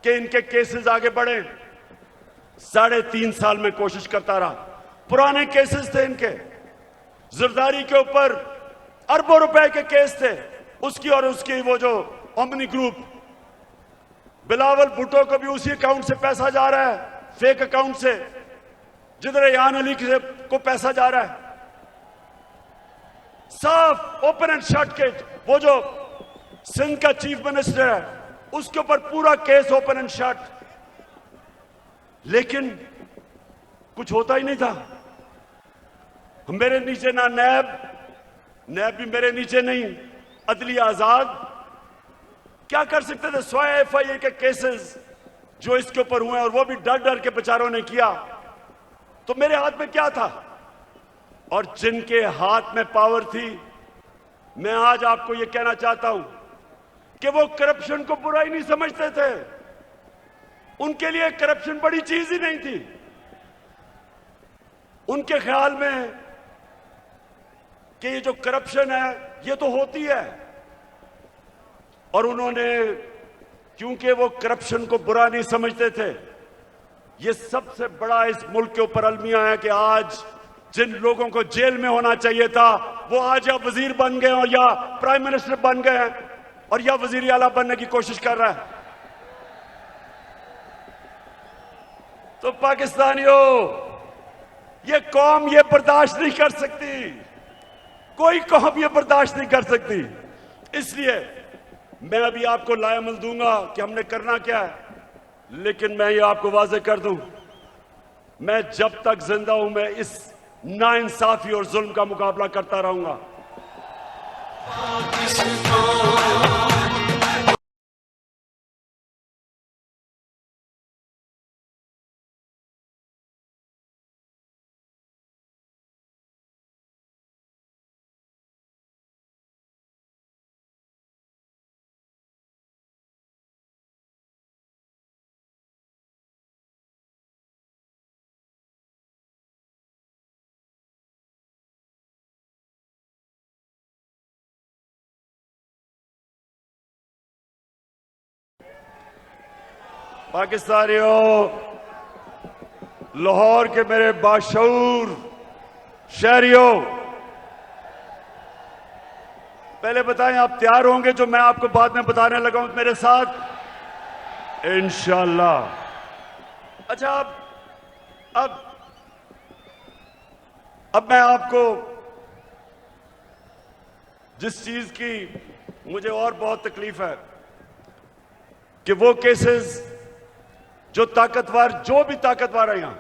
कि इनके केसेस आगे बढ़े। 3.5 साल में कोशिश करता रहा। पुराने केसेस थे इनके, जरदारी के ऊपर अरबों रुपए के केस थे, उसकी और उसकी वो जो ओमनी ग्रुप, बिलावल भुट्टो को भी उसी अकाउंट से पैसा जा रहा है, फेक अकाउंट से, जिधर रेहान अली को पैसा जा रहा है। साफ ओपन एंड शट केस। वो जो सिंध का चीफ मिनिस्टर है, उसके ऊपर पूरा केस ओपन एंड शट, लेकिन कुछ होता ही नहीं था। मेरे नीचे ना नैब भी मेरे नीचे नहीं, अदलिया आजाद। क्या कर सकते थे? स्वयं एफआईए के केसेस जो इसके ऊपर हुए, और वो भी डर डर के बेचारों ने किया। तो मेरे हाथ में क्या था? और जिनके हाथ में पावर थी, मैं आज आपको यह कहना चाहता हूं कि वो करप्शन को बुरा ही नहीं समझते थे। उनके लिए करप्शन बड़ी चीज ही नहीं थी। उनके ख्याल में कि ये जो करप्शन है ये तो होती है, और उन्होंने, क्योंकि वो करप्शन को बुरा नहीं समझते थे, ये सबसे बड़ा इस मुल्क के ऊपर अलमिया है कि आज जिन लोगों को जेल में होना चाहिए था, वो आज या वजीर बन गए और या प्राइम मिनिस्टर बन गए हैं, और या वजीर आला बनने की कोशिश कर रहा है। तो पाकिस्तानियों, ये कौम ये बर्दाश्त नहीं कर सकती, कोई कौम ये बर्दाश्त नहीं कर सकती। इसलिए मैं अभी आपको लायमल दूंगा कि हमने करना क्या है, लेकिन मैं ये आपको वाज़ेह कर दूं, मैं जब तक जिंदा हूं, मैं इस नाइंसाफी और जुल्म का मुकाबला करता रहूंगा। पाकिस्तानियों, लाहौर के मेरे बाशऊर शहरियों, पहले बताएं आप तैयार होंगे जो मैं आपको बाद में बताने लगा हूं मेरे साथ इंशाअल्लाह। अच्छा, अब मैं आपको जिस चीज की मुझे और बहुत तकलीफ है कि वो केसेस जो भी ताकतवर है यहां,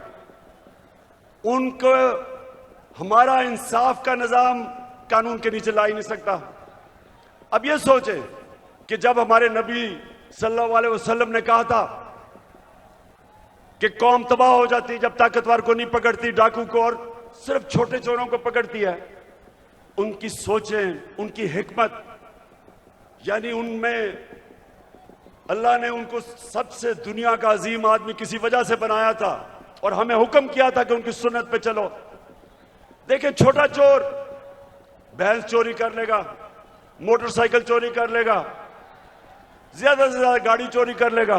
उनको हमारा इंसाफ का निजाम कानून के नीचे ला ही नहीं सकता। अब ये सोचें कि जब हमारे नबी सल्लल्लाहु अलैहि वसल्लम ने कहा था कि कौम तबाह हो जाती जब ताकतवर को नहीं पकड़ती, डाकू को और सिर्फ छोटे चोरों को पकड़ती है, उनकी सोचें, उनकी हिकमत, यानी उनमें अल्लाह ने उनको सबसे दुनिया का अजीम आदमी किसी वजह से बनाया था और हमें हुक्म किया था कि उनकी सुन्नत पे चलो। देखें, छोटा चोर भैंस चोरी कर लेगा, मोटरसाइकिल चोरी कर लेगा, ज्यादा से ज्यादा गाड़ी चोरी कर लेगा,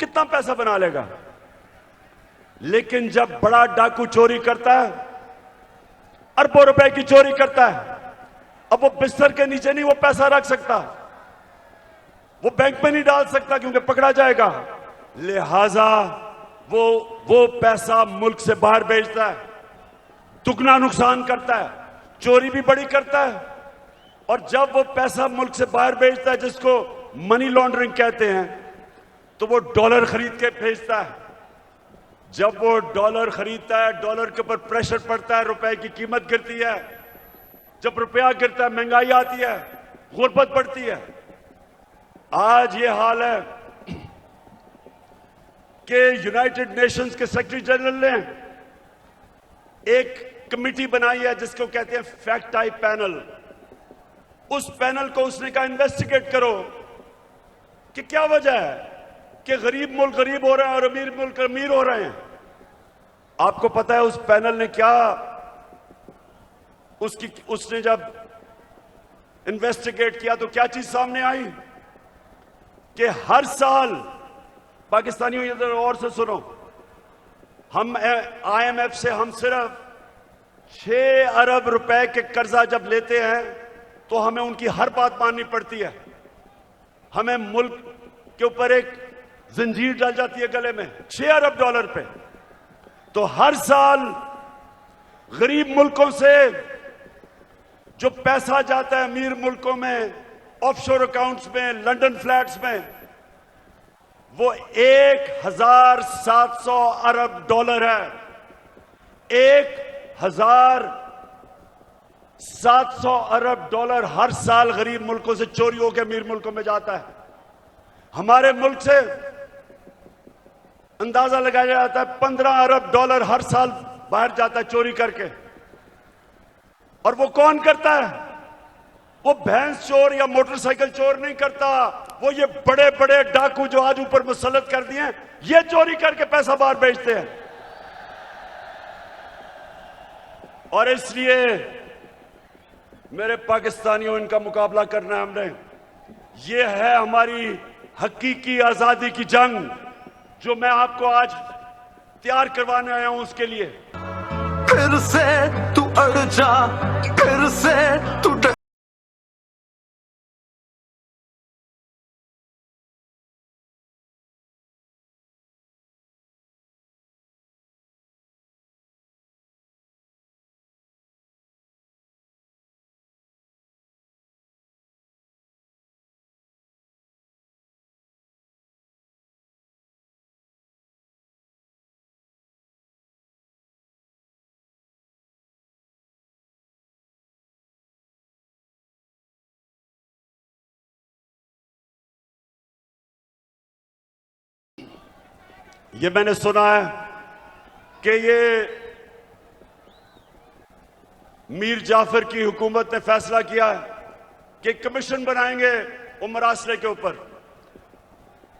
कितना पैसा बना लेगा। लेकिन जब बड़ा डाकू चोरी करता है, अरबों रुपए की चोरी करता है, अब वो बिस्तर के नीचे नहीं वो पैसा रख सकता, वो बैंक में नहीं डाल सकता क्योंकि पकड़ा जाएगा, लिहाजा वो पैसा मुल्क से बाहर भेजता है, दुगना नुकसान करता है, चोरी भी बड़ी करता है। और जब वो पैसा मुल्क से बाहर भेजता है, जिसको मनी लॉन्ड्रिंग कहते हैं, तो वो डॉलर खरीद के भेजता है। जब वो डॉलर खरीदता है, डॉलर के ऊपर प्रेशर पड़ता है, रुपए की कीमत गिरती है, जब रुपया गिरता है महंगाई आती है, गुर्बत बढ़ती है। आज ये हाल है कि यूनाइटेड नेशंस के सेक्रेटरी जनरल ने एक कमेटी बनाई है जिसको कहते हैं फैक्ट टाइप पैनल। उस पैनल को उसने कहा इन्वेस्टिगेट करो कि क्या वजह है कि गरीब मुल्क गरीब हो रहे हैं और अमीर मुल्क अमीर हो रहे हैं। आपको पता है उस पैनल ने क्या, उसने जब इन्वेस्टिगेट किया तो क्या चीज सामने आई कि हर साल, पाकिस्तानियों इधर और से सुनो, हम IMF से हम सिर्फ 6 अरब रुपए के कर्जा जब लेते हैं तो हमें उनकी हर बात माननी पड़ती है। हमें मुल्क के ऊपर एक जंजीर डल जाती है गले में, 6 अरब डॉलर पे। तो हर साल गरीब मुल्कों से जो पैसा जाता है अमीर मुल्कों में, ऑफशोर अकाउंट्स में, लंदन फ्लैट्स में, वो 1700 अरब डॉलर है। 1700 अरब डॉलर हर साल गरीब मुल्कों से चोरी होकर अमीर मुल्कों में जाता है। हमारे मुल्क से अंदाजा लगाया जाता है 15 अरब डॉलर हर साल बाहर जाता है चोरी करके। और वो कौन करता है? वो भैंस चोर या मोटरसाइकिल चोर नहीं करता, वो ये बड़े बड़े डाकू जो आज ऊपर मुसल्लत कर दिए हैं, ये चोरी करके पैसा बाहर भेजते हैं। और इसलिए मेरे पाकिस्तानियों, इनका मुकाबला करना है हमने। ये है हमारी हकीकी आजादी की जंग जो मैं आपको आज तैयार करवाने आया हूं उसके लिए। फिर से तू अड़ जा, फिर से तू ये मैंने सुना है कि ये मीर जाफर की हुकूमत ने फैसला किया है कि कमीशन बनाएंगे उमर आसरे के ऊपर।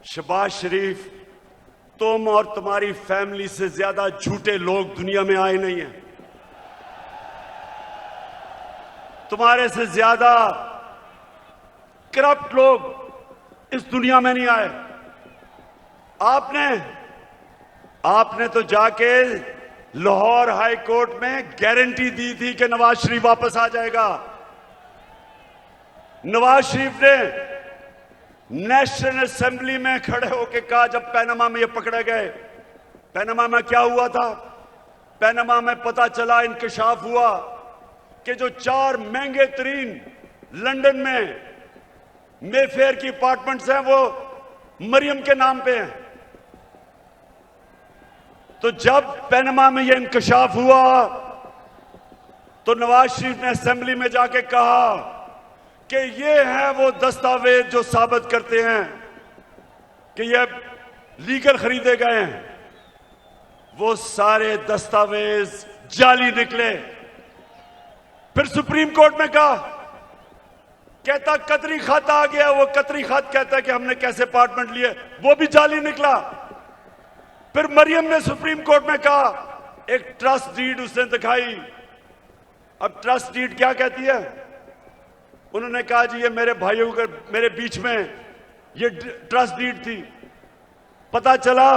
शहबाज शरीफ, तुम और तुम्हारी फैमिली से ज्यादा झूठे लोग दुनिया में आए नहीं हैं। तुम्हारे से ज्यादा करप्ट लोग इस दुनिया में नहीं आए। आपने तो जाके लाहौर हाई कोर्ट में गारंटी दी थी कि नवाज शरीफ वापस आ जाएगा। नवाज शरीफ ने नेशनल असेंबली में खड़े होकर कहा, जब पैनामा में ये पकड़े गए, पैनामा में क्या हुआ था? पैनामा में पता चला, इंकशाफ हुआ कि जो 4 महंगे तरीन लंदन में मेफेयर की अपार्टमेंट्स हैं वो मरियम के नाम पे हैं। तो जब पैनामा में यह इंकशाफ हुआ तो नवाज शरीफ ने असेंबली में जाके कहा कि ये हैं वो दस्तावेज जो साबित करते हैं कि ये लीगल खरीदे गए हैं। वो सारे दस्तावेज जाली निकले। फिर सुप्रीम कोर्ट में कहा, कहता कतरी खत आ गया। वो कतरी खत कहता है कि हमने कैसे अपार्टमेंट लिए, वो भी जाली निकला। फिर मरियम ने सुप्रीम कोर्ट में कहा, एक ट्रस्ट डीड उसने दिखाई। अब ट्रस्ट डीड क्या कहती है? उन्होंने कहा जी ये मेरे भाइयों के मेरे बीच में ये ट्रस्ट डीड थी। पता चला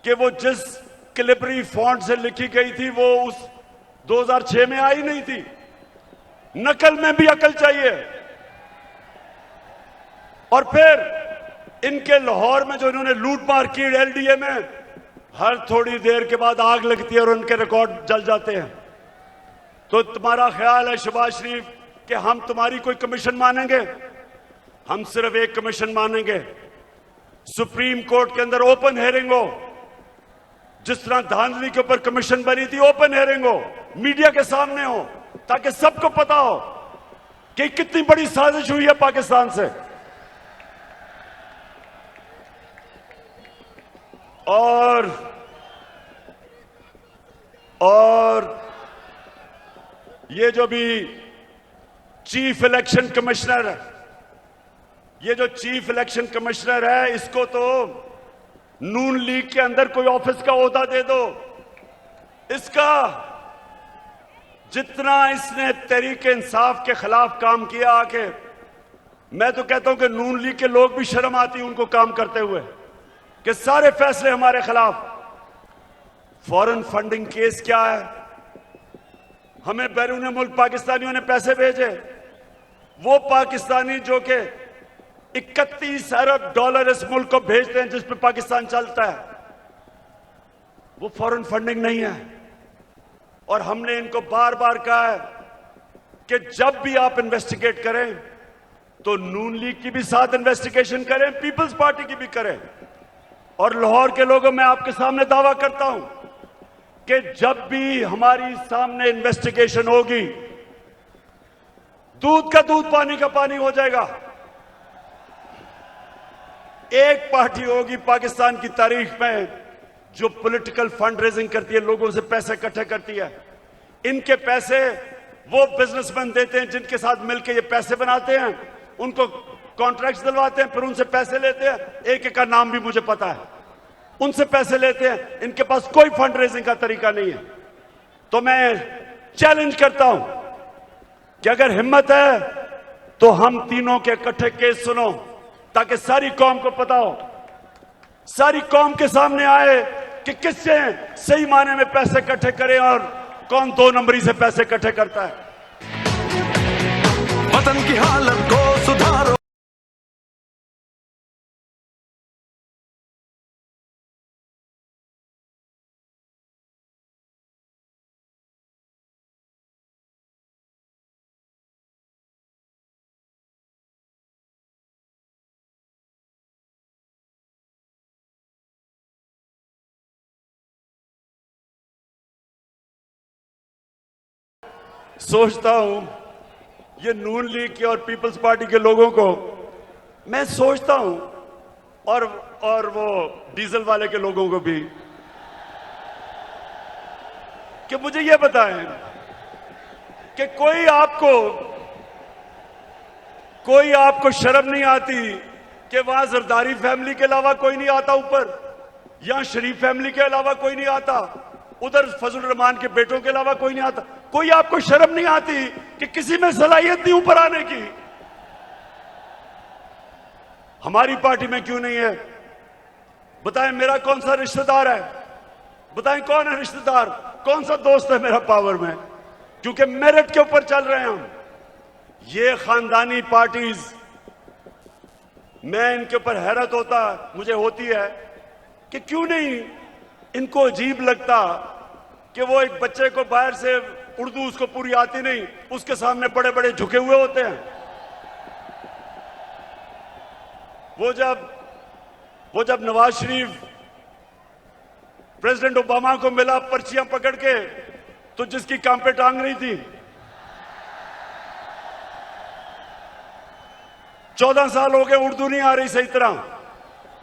कि वो जिस कैलिब्री फॉन्ट से लिखी गई थी वो उस 2006 में आई नहीं थी। नकल में भी अकल चाहिए। और फिर इनके लाहौर में जो इन्होंने लूटमार की एलडीए में, हर थोड़ी देर के बाद आग लगती है और उनके रिकॉर्ड जल जाते हैं। तो तुम्हारा ख्याल है शहबाज शरीफ कि हम तुम्हारी कोई कमीशन मानेंगे? हम सिर्फ एक कमीशन मानेंगे, सुप्रीम कोर्ट के अंदर ओपन हेयरिंग हो। जिस तरह धांधली के ऊपर कमीशन बनी थी, ओपन हेयरिंग हो, मीडिया के सामने हो, ताकि सबको पता हो कि कितनी बड़ी साजिश हुई है पाकिस्तान से। और ये जो भी चीफ इलेक्शन कमिश्नर है, ये जो चीफ इलेक्शन कमिश्नर है, इसको तो नून लीग के अंदर कोई ऑफिस का ओहदा दे दो। इसका जितना इसने तहरीक इंसाफ के खिलाफ काम किया आके, मैं तो कहता हूं कि नून लीग के लोग भी शर्म आती उनको काम करते हुए कि सारे फैसले हमारे खिलाफ। फॉरेन फंडिंग केस क्या है? हमें बैरून मुल्क पाकिस्तानियों ने पैसे भेजे, वो पाकिस्तानी जो कि 31 अरब डॉलर इस मुल्क को भेजते हैं जिस पे पाकिस्तान चलता है, वो फॉरेन फंडिंग नहीं है। और हमने इनको बार बार कहा है कि जब भी आप इन्वेस्टिगेट करें तो नून लीग की भी साथ इन्वेस्टिगेशन करें, पीपल्स पार्टी की भी करें। और लाहौर के लोगों, मैं आपके सामने दावा करता हूं कि जब भी हमारी सामने इन्वेस्टिगेशन होगी, दूध का दूध पानी का पानी हो जाएगा। एक पार्टी होगी पाकिस्तान की तारीख में जो पॉलिटिकल फंड रेजिंग करती है, लोगों से पैसे इकट्ठे करती है। इनके पैसे वो बिजनेसमैन देते हैं जिनके साथ मिलकर ये पैसे बनाते हैं, उनको कॉन्ट्रैक्ट्स दिलवाते हैं, फिर उनसे पैसे लेते हैं। एक एक का नाम भी मुझे पता है। उनसे पैसे लेते हैं, इनके पास कोई फंड रेजिंग का तरीका नहीं है। तो मैं चैलेंज करता हूं कि अगर हिम्मत है तो हम तीनों के इकट्ठे केस सुनो, ताकि सारी कौम को पता हो, सारी कौम के सामने आए कि किससे सही मायने में पैसे इकट्ठे करें और कौन 2 नंबरी से पैसे इकट्ठे करता है। वतन की हालत को सुधारो। सोचता हूं ये नून लीग के और पीपल्स पार्टी के लोगों को मैं सोचता हूं, और वो डीजल वाले के लोगों को भी, कि मुझे ये बताएं कि कोई आपको शर्म नहीं आती कि वहां जरदारी फैमिली के अलावा कोई नहीं आता ऊपर, यहां शरीफ फैमिली के अलावा कोई नहीं आता, उधर फजल रहमान के बेटों के अलावा कोई नहीं आता? कोई आपको शर्म नहीं आती कि किसी में सलाहियत नहीं ऊपर आने की? हमारी पार्टी में क्यों नहीं है? बताएं मेरा कौन सा रिश्तेदार है, बताएं कौन है रिश्तेदार, कौन सा दोस्त है मेरा पावर में, क्योंकि मेरिट के ऊपर चल रहे हैं हम। ये खानदानी पार्टीज, मैं इनके ऊपर हैरत मुझे होती है कि क्यों नहीं इनको अजीब लगता कि वो एक बच्चे को बाहर से उर्दू उसको पूरी आती नहीं, उसके सामने बड़े बड़े झुके हुए होते हैं। वो जब नवाज शरीफ प्रेसिडेंट ओबामा को मिला पर्चियां पकड़ के, तो जिसकी काम पे टांग रही थी, 14 साल हो गए उर्दू नहीं आ रही सही तरह,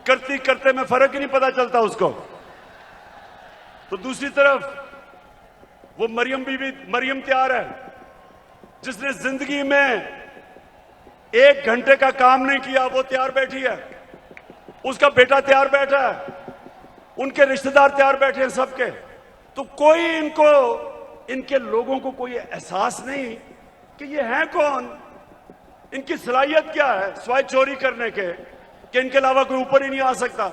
करते करते में फर्क ही नहीं पता चलता उसको। तो दूसरी तरफ वो मरियम तैयार है, जिसने जिंदगी में 1 घंटे का काम नहीं किया, वो तैयार बैठी है, उसका बेटा तैयार बैठा है, उनके रिश्तेदार तैयार बैठे हैं सबके। तो कोई इनके लोगों को कोई एहसास नहीं कि ये हैं कौन, इनकी सलाहियत क्या है स्वाय चोरी करने के, कि इनके अलावा कोई ऊपर ही नहीं आ सकता।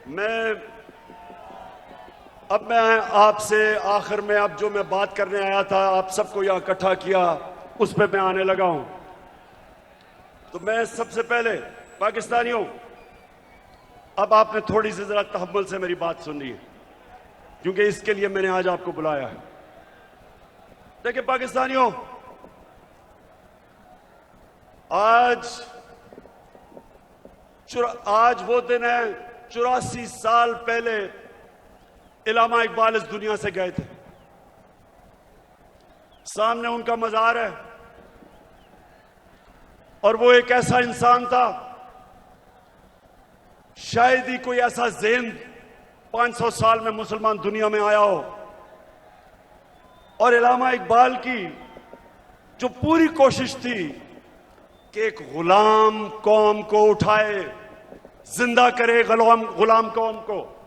मैं आपसे आखिर में अब जो मैं बात करने आया था, आप सबको यहां इकट्ठा किया, उस पर मैं आने लगा हूं। तो मैं सबसे पहले पाकिस्तानियों, अब आपने थोड़ी सी जरा तहम्मुल से मेरी बात सुननी है, क्योंकि इसके लिए मैंने आज आपको बुलाया है। देखिए पाकिस्तानियों, आज वो दिन है, 84 साल पहले इलामा इकबाल इस दुनिया से गए थे। सामने उनका मजार है, और वो एक ऐसा इंसान था, शायद ही कोई ऐसा ज़हन 500 साल में मुसलमान दुनिया में आया हो। और इलामा इकबाल की जो पूरी कोशिश थी कि एक गुलाम कौम को उठाए, जिंदा करे गुलाम कौम को,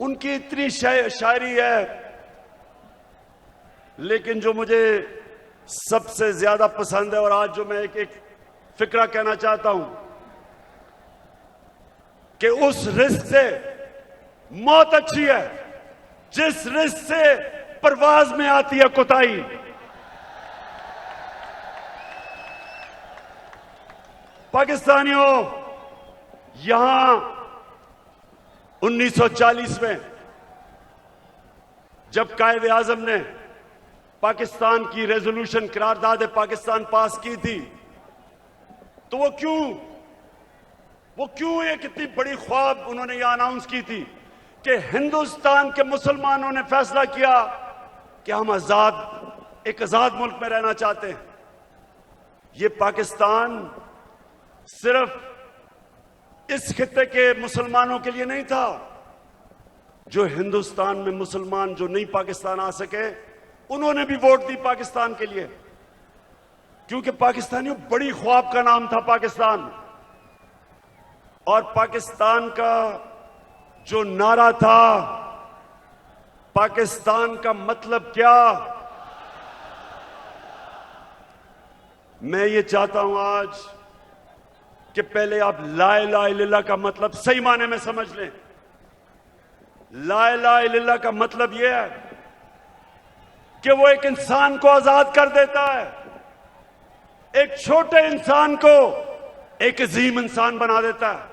उनकी इतनी शायरी है। लेकिन जो मुझे सबसे ज्यादा पसंद है, और आज जो मैं एक फिक्रा कहना चाहता हूं, कि उस रिस्क से मौत अच्छी है जिस रिस्क से परवाज में आती है कोताही। पाकिस्तानियों, यहां 1940 में जब कायदे आजम ने पाकिस्तान की रेजोल्यूशन करारदाद पाकिस्तान पास की थी, तो वो क्यों एक इतनी बड़ी ख्वाब उन्होंने यह अनाउंस की थी कि हिंदुस्तान के मुसलमानों ने फैसला किया कि हम एक आजाद मुल्क में रहना चाहते हैं। ये पाकिस्तान सिर्फ इस खित्ते के मुसलमानों के लिए नहीं था, जो हिंदुस्तान में मुसलमान जो नहीं पाकिस्तान आ सके, उन्होंने भी वोट दी पाकिस्तान के लिए, क्योंकि पाकिस्तानियों बड़ी ख्वाब का नाम था पाकिस्तान। और पाकिस्तान का जो नारा था, पाकिस्तान का मतलब क्या, मैं ये चाहता हूं आज कि पहले आप ला इलाहा इल्लल्लाह का मतलब सही माने में समझ लें। ला इलाहा इल्लल्लाह का मतलब यह है कि वो एक इंसान को आजाद कर देता है, एक छोटे इंसान को एक अजीम इंसान बना देता है।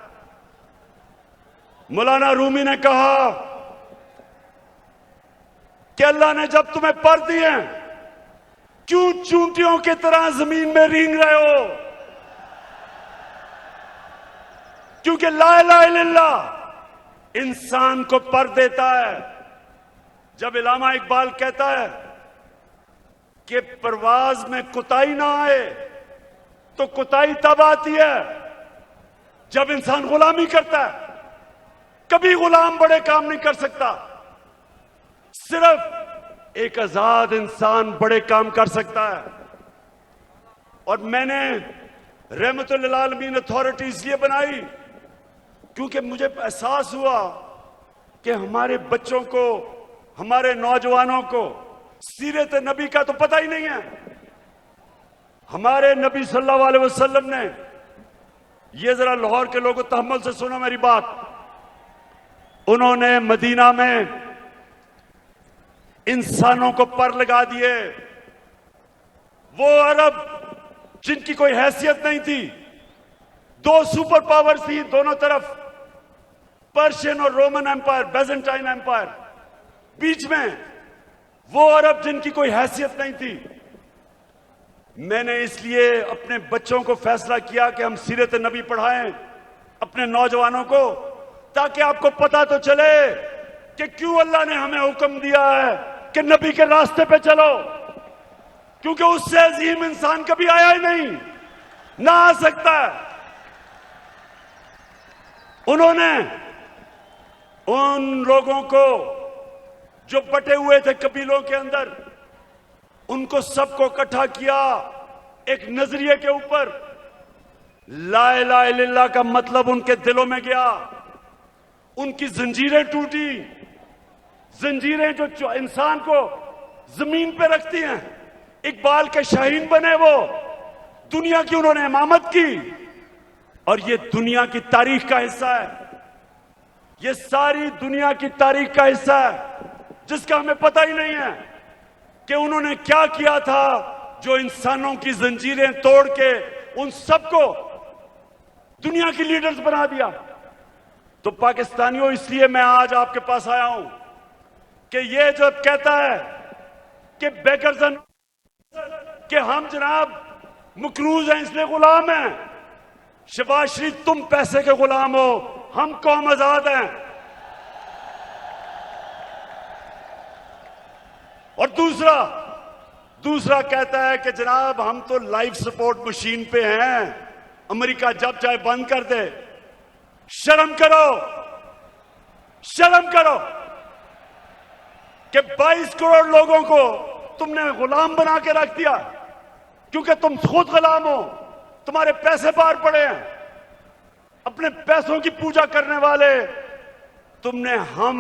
मौलाना रूमी ने कहा कि अल्लाह ने जब तुम्हें पर दिए, क्यों चूंटियों की तरह जमीन में रेंग रहे हो? क्योंकि ला इलाहा इल्लल्लाह इंसान को पर देता है। जब इलामा इकबाल कहता है कि परवाज में कुताही ना आए, तो कुताही तब आती है जब इंसान गुलामी करता है। कभी गुलाम बड़े काम नहीं कर सकता, सिर्फ एक आजाद इंसान बड़े काम कर सकता है। और मैंने रहमतुल लिल आलमीन अथॉरिटी इसलिए बनाई क्योंकि मुझे एहसास हुआ कि हमारे बच्चों को, हमारे नौजवानों को सीरत नबी का तो पता ही नहीं है। हमारे नबी सल्लल्लाहु अलैहि वसल्लम ने ये जरा लाहौर के लोगों तहम्मुल से सुनो मेरी बात। उन्होंने मदीना में इंसानों को पर लगा दिए। वो अरब जिनकी कोई हैसियत नहीं थी, दो सुपर पावर थी दोनों तरफ, पर्शियन और रोमन एम्पायर, बेजेंटाइन एम्पायर, बीच में वो अरब जिनकी कोई हैसियत नहीं थी। मैंने इसलिए अपने बच्चों को फैसला किया कि हम सीरत नबी पढ़ाएं अपने नौजवानों को, ताकि आपको पता तो चले कि क्यों अल्लाह ने हमें हुक्म दिया है कि नबी के रास्ते पे चलो, क्योंकि उससे अजीम इंसान कभी आया ही नहीं, ना आ सकता है। उन्होंने उन लोगों को जो बटे हुए थे कबीलों के अंदर, उनको सबको इकट्ठा किया एक नजरिए के ऊपर। ला इलाहा इल्लल्लाह का मतलब उनके दिलों में गया, उनकी जंजीरें टूटी, जंजीरें जो इंसान को जमीन पे रखती हैं। इकबाल के शाहीन बने वो, दुनिया की उन्होंने इमामत की, और ये दुनिया की तारीख का हिस्सा है। ये सारी दुनिया की तारीख का हिस्सा है जिसका हमें पता ही नहीं है कि उन्होंने क्या किया था, जो इंसानों की जंजीरें तोड़ के उन सबको दुनिया की लीडर्स बना दिया। तो पाकिस्तानियों, इसलिए मैं आज आपके पास आया हूं कि ये जो कहता है कि बेकर्सन कि हम जनाब मकरूज हैं इसलिए गुलाम हैं, शहबाज शरीफ तुम पैसे के गुलाम हो, हम कौम आजाद हैं। और दूसरा कहता है कि जनाब हम तो लाइफ सपोर्ट मशीन पे हैं, अमेरिका जब चाहे बंद कर दे। शर्म करो, शर्म करो कि 22 करोड़ लोगों को तुमने गुलाम बना के रख दिया, क्योंकि तुम खुद गुलाम हो, तुम्हारे पैसे पार पड़े हैं, अपने पैसों की पूजा करने वाले तुमने। हम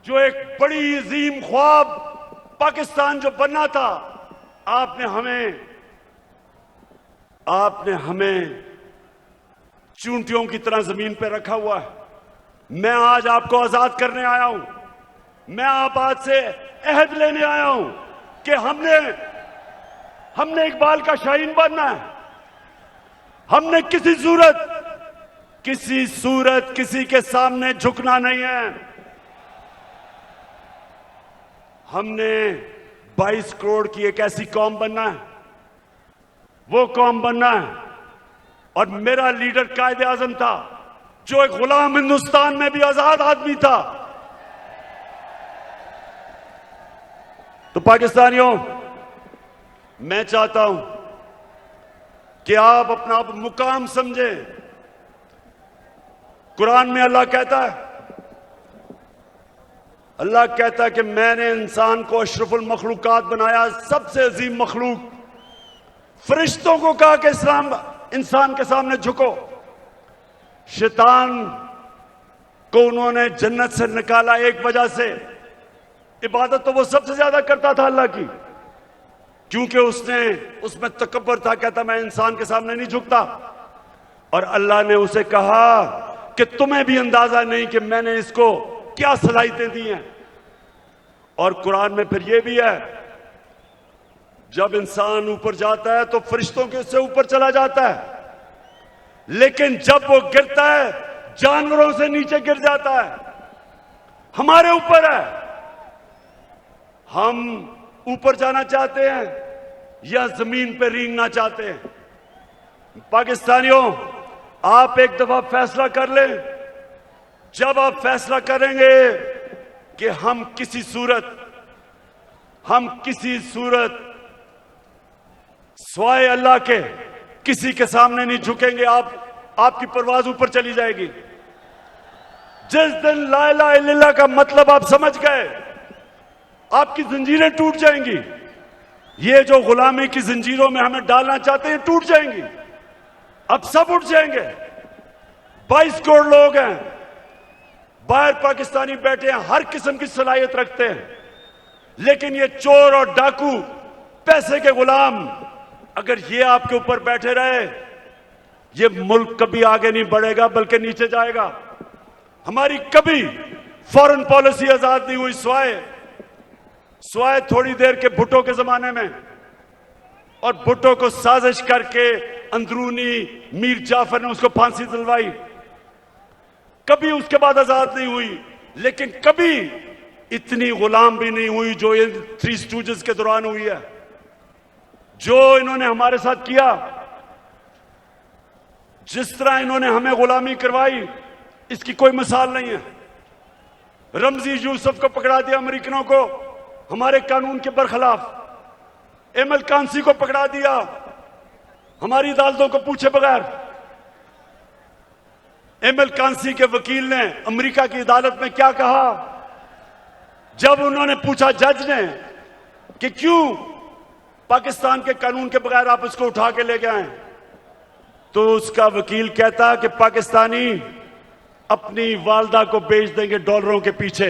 जो एक बड़ी अजीम ख्वाब पाकिस्तान जो बनना था, आपने हमें चूंटियों की तरह जमीन पे रखा हुआ है। मैं आज आपको आजाद करने आया हूं। मैं आप आज से अहद लेने आया हूं कि हमने इकबाल का शाहीन बनना है। हमने किसी सूरत किसी के सामने झुकना नहीं है। हमने 22 करोड़ की एक ऐसी कौम बनना है, वो कौम बनना है। और मेरा लीडर कायदे आजम था, जो एक गुलाम हिंदुस्तान में भी आजाद आदमी था। तो पाकिस्तानियों, मैं चाहता हूं कि आप अपना मुकाम समझें। कुरान में अल्लाह कहता है कि मैंने इंसान को अशरफुल मखलूकात बनाया, सबसे अजीम मखलूक। फरिश्तों को कहा कि इंसान के सामने झुको। शैतान को उन्होंने जन्नत से निकाला एक वजह से, इबादत तो वो सबसे ज्यादा करता था अल्लाह की, क्योंकि उसमें तकब्बर था, कहता मैं इंसान के सामने नहीं झुकता। और अल्लाह ने उसे कहा कि तुम्हें भी अंदाजा नहीं कि मैंने इसको क्या सलाहियतें दी हैं। और कुरान में फिर ये भी है, जब इंसान ऊपर जाता है तो फरिश्तों के उससे ऊपर चला जाता है, लेकिन जब वो गिरता है जानवरों से नीचे गिर जाता है। हमारे ऊपर है, हम ऊपर जाना चाहते हैं या जमीन पर रेंगना चाहते हैं। पाकिस्तानियों, आप एक दफा फैसला कर लें। जब आप फैसला करेंगे कि हम किसी सूरत स्वाय अल्लाह के किसी के सामने नहीं झुकेंगे, आपकी परवाज ऊपर चली जाएगी। जिस दिन ला इलाहा इल्लल्लाह का मतलब आप समझ गए, आपकी जंजीरें टूट जाएंगी। ये जो गुलामी की जंजीरों में हमें डालना चाहते हैं, टूट जाएंगी। अब सब उठ जाएंगे। 22 करोड़ लोग हैं, बाहर पाकिस्तानी बैठे हैं, हर किस्म की सलाहियत रखते हैं, लेकिन ये चोर और डाकू, पैसे के गुलाम, अगर ये आपके ऊपर बैठे रहे ये मुल्क कभी आगे नहीं बढ़ेगा बल्कि नीचे जाएगा। हमारी कभी फॉरेन पॉलिसी आजाद नहीं हुई स्वाय थोड़ी देर के भुट्टो के जमाने में, और भुट्टो को साजिश करके अंदरूनी मीर जाफर ने उसको फांसी दिलवाई। कभी उसके बाद आजाद नहीं हुई, लेकिन कभी इतनी गुलाम भी नहीं हुई जो ये थ्री स्टूजेस के दौरान हुई है। जो इन्होंने हमारे साथ किया, जिस तरह इन्होंने हमें गुलामी करवाई, इसकी कोई मिसाल नहीं है। रमजी यूसुफ को पकड़ा दिया अमेरिकनों को हमारे कानून के बरखिलाफ। एमएल कांसी को पकड़ा दिया हमारी अदालतों को पूछे बगैर। एमएल कांसी के वकील ने अमेरिका की अदालत में क्या कहा जब उन्होंने पूछा जज ने कि क्यों पाकिस्तान के कानून के बगैर आप इसको उठा के ले गए, तो उसका वकील कहता कि पाकिस्तानी अपनी वालदा को बेच देंगे डॉलरों के पीछे।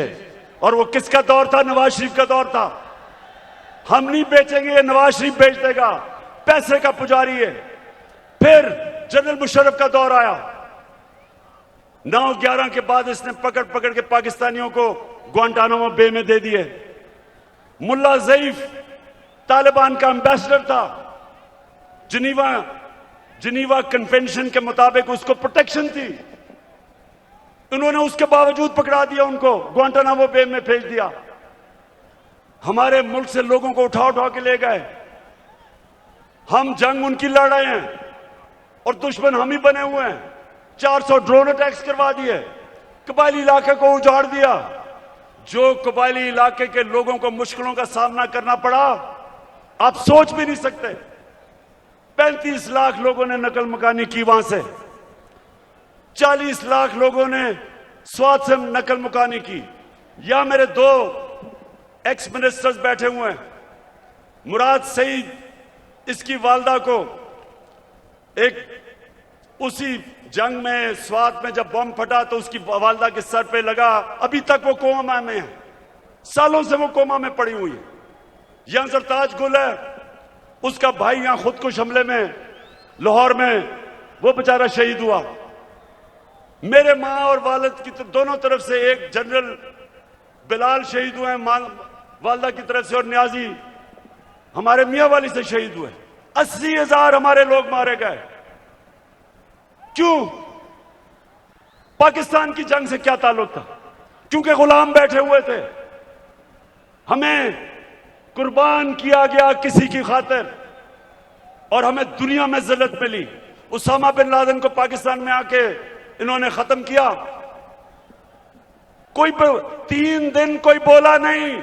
और वो किसका दौर था? नवाज शरीफ का दौर था। हम नहीं बेचेंगे, ये नवाज शरीफ बेच देगा, पैसे का पुजारी है। फिर जनरल मुशर्रफ का दौर आया। 9/11 के बाद इसने पकड़ पकड़ के पाकिस्तानियों को ग्वांटानामो बे में दे दिए। मुल्ला ज़ईफ तालिबान का एम्बेसडर था। जिनीवा कन्वेंशन के मुताबिक उसको प्रोटेक्शन थी। उन्होंने उसके बावजूद पकड़ा दिया, उनको ग्वांटानामो बे में भेज दिया। हमारे मुल्क से लोगों को उठा उठा के ले गए। हम जंग उनकी लड़ रहे हैं और दुश्मन हम ही बने हुए हैं। 400 ड्रोन अटैक्स करवा दिए, कबायली इलाके को उजाड़ दिया। जो कबायली इलाके के लोगों को मुश्किलों का सामना करना पड़ा, आप सोच भी नहीं सकते। 35 लाख लोगों ने नकल मकानी की वहां से, 40 लाख लोगों ने स्वाद से नकल मुकानी की। या मेरे 2 एक्स मिनिस्टर्स बैठे हुए हैं। मुराद सईद, इसकी वालदा को उसी जंग में स्वात में जब बम फटा तो उसकी वालदा के सर पे लगा। अभी तक वो कोमा में है, सालों से वो कोमा में पड़ी हुई है। यहां सरताज गुल है, उसका भाई यहां खुदकुश हमले में लाहौर में वो बेचारा शहीद हुआ। मेरे मां और वालिद की दोनों तरफ से, एक जनरल बिलाल शहीद हुए वालदा की तरफ से, और न्याजी हमारे मियां वाली से शहीद हुए। 80,000 हमारे लोग मारे गए। क्यों? पाकिस्तान की जंग से क्या ताल्लुक था? क्योंकि गुलाम बैठे हुए थे। हमें कुर्बान किया गया किसी की खातिर और हमें दुनिया में जिल्लत मिली। उसामा बिन लादेन को पाकिस्तान में आके इन्होंने खत्म किया। कोई 3 दिन कोई बोला नहीं।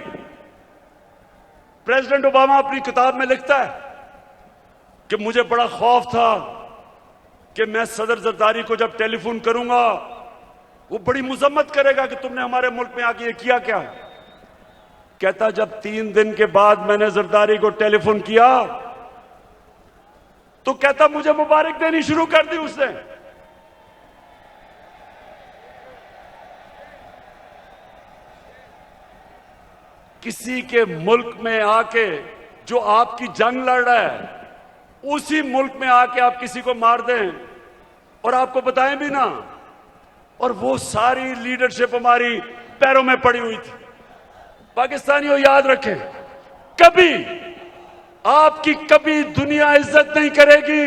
प्रेसिडेंट ओबामा अपनी किताब में लिखता है कि मुझे बड़ा खौफ था कि मैं सदर जरदारी को जब टेलीफोन करूंगा वो बड़ी मुजम्मत करेगा कि तुमने हमारे मुल्क में आके ये किया क्या। कहता जब 3 दिन के बाद मैंने जरदारी को टेलीफोन किया तो कहता मुझे मुबारक देनी शुरू कर दी उसने। किसी के मुल्क में आके जो आपकी जंग लड़ रहा है, उसी मुल्क में आके आप किसी को मार दें और आपको बताएं भी ना, और वो सारी लीडरशिप हमारी पैरों में पड़ी हुई थी। पाकिस्तानियों याद रखें, कभी आपकी कभी दुनिया इज्जत नहीं करेगी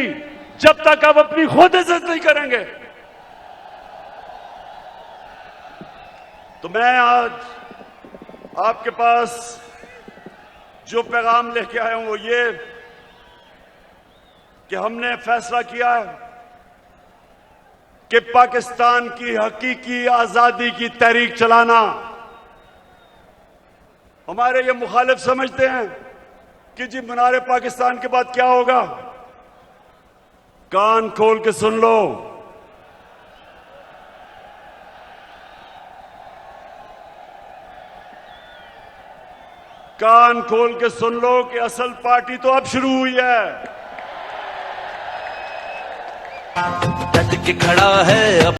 जब तक आप अपनी खुद इज्जत नहीं करेंगे। तो मैं आज आपके पास जो पैगाम लेके आया हूं वो ये कि हमने फैसला किया है कि पाकिस्तान की हकीकी आजादी की तहरीक चलाना। हमारे ये मुखालिफ समझते हैं कि जी मीनार पाकिस्तान के बाद क्या होगा। कान खोल के सुन लो, कान खोल के सुन लो कि असल पार्टी तो अब शुरू हुई है। डट के खड़ा है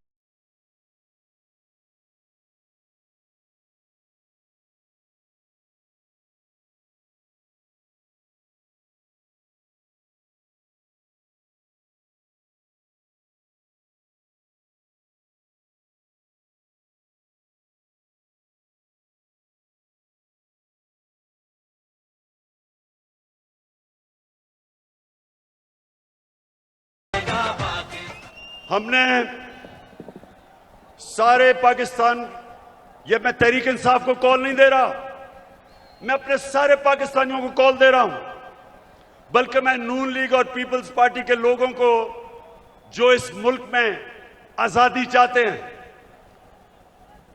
हमने सारे पाकिस्तान, ये मैं तहरीक इंसाफ को कॉल नहीं दे रहा, मैं अपने सारे पाकिस्तानियों को कॉल दे रहा हूं, बल्कि मैं नून लीग और पीपल्स पार्टी के लोगों को जो इस मुल्क में आजादी चाहते हैं,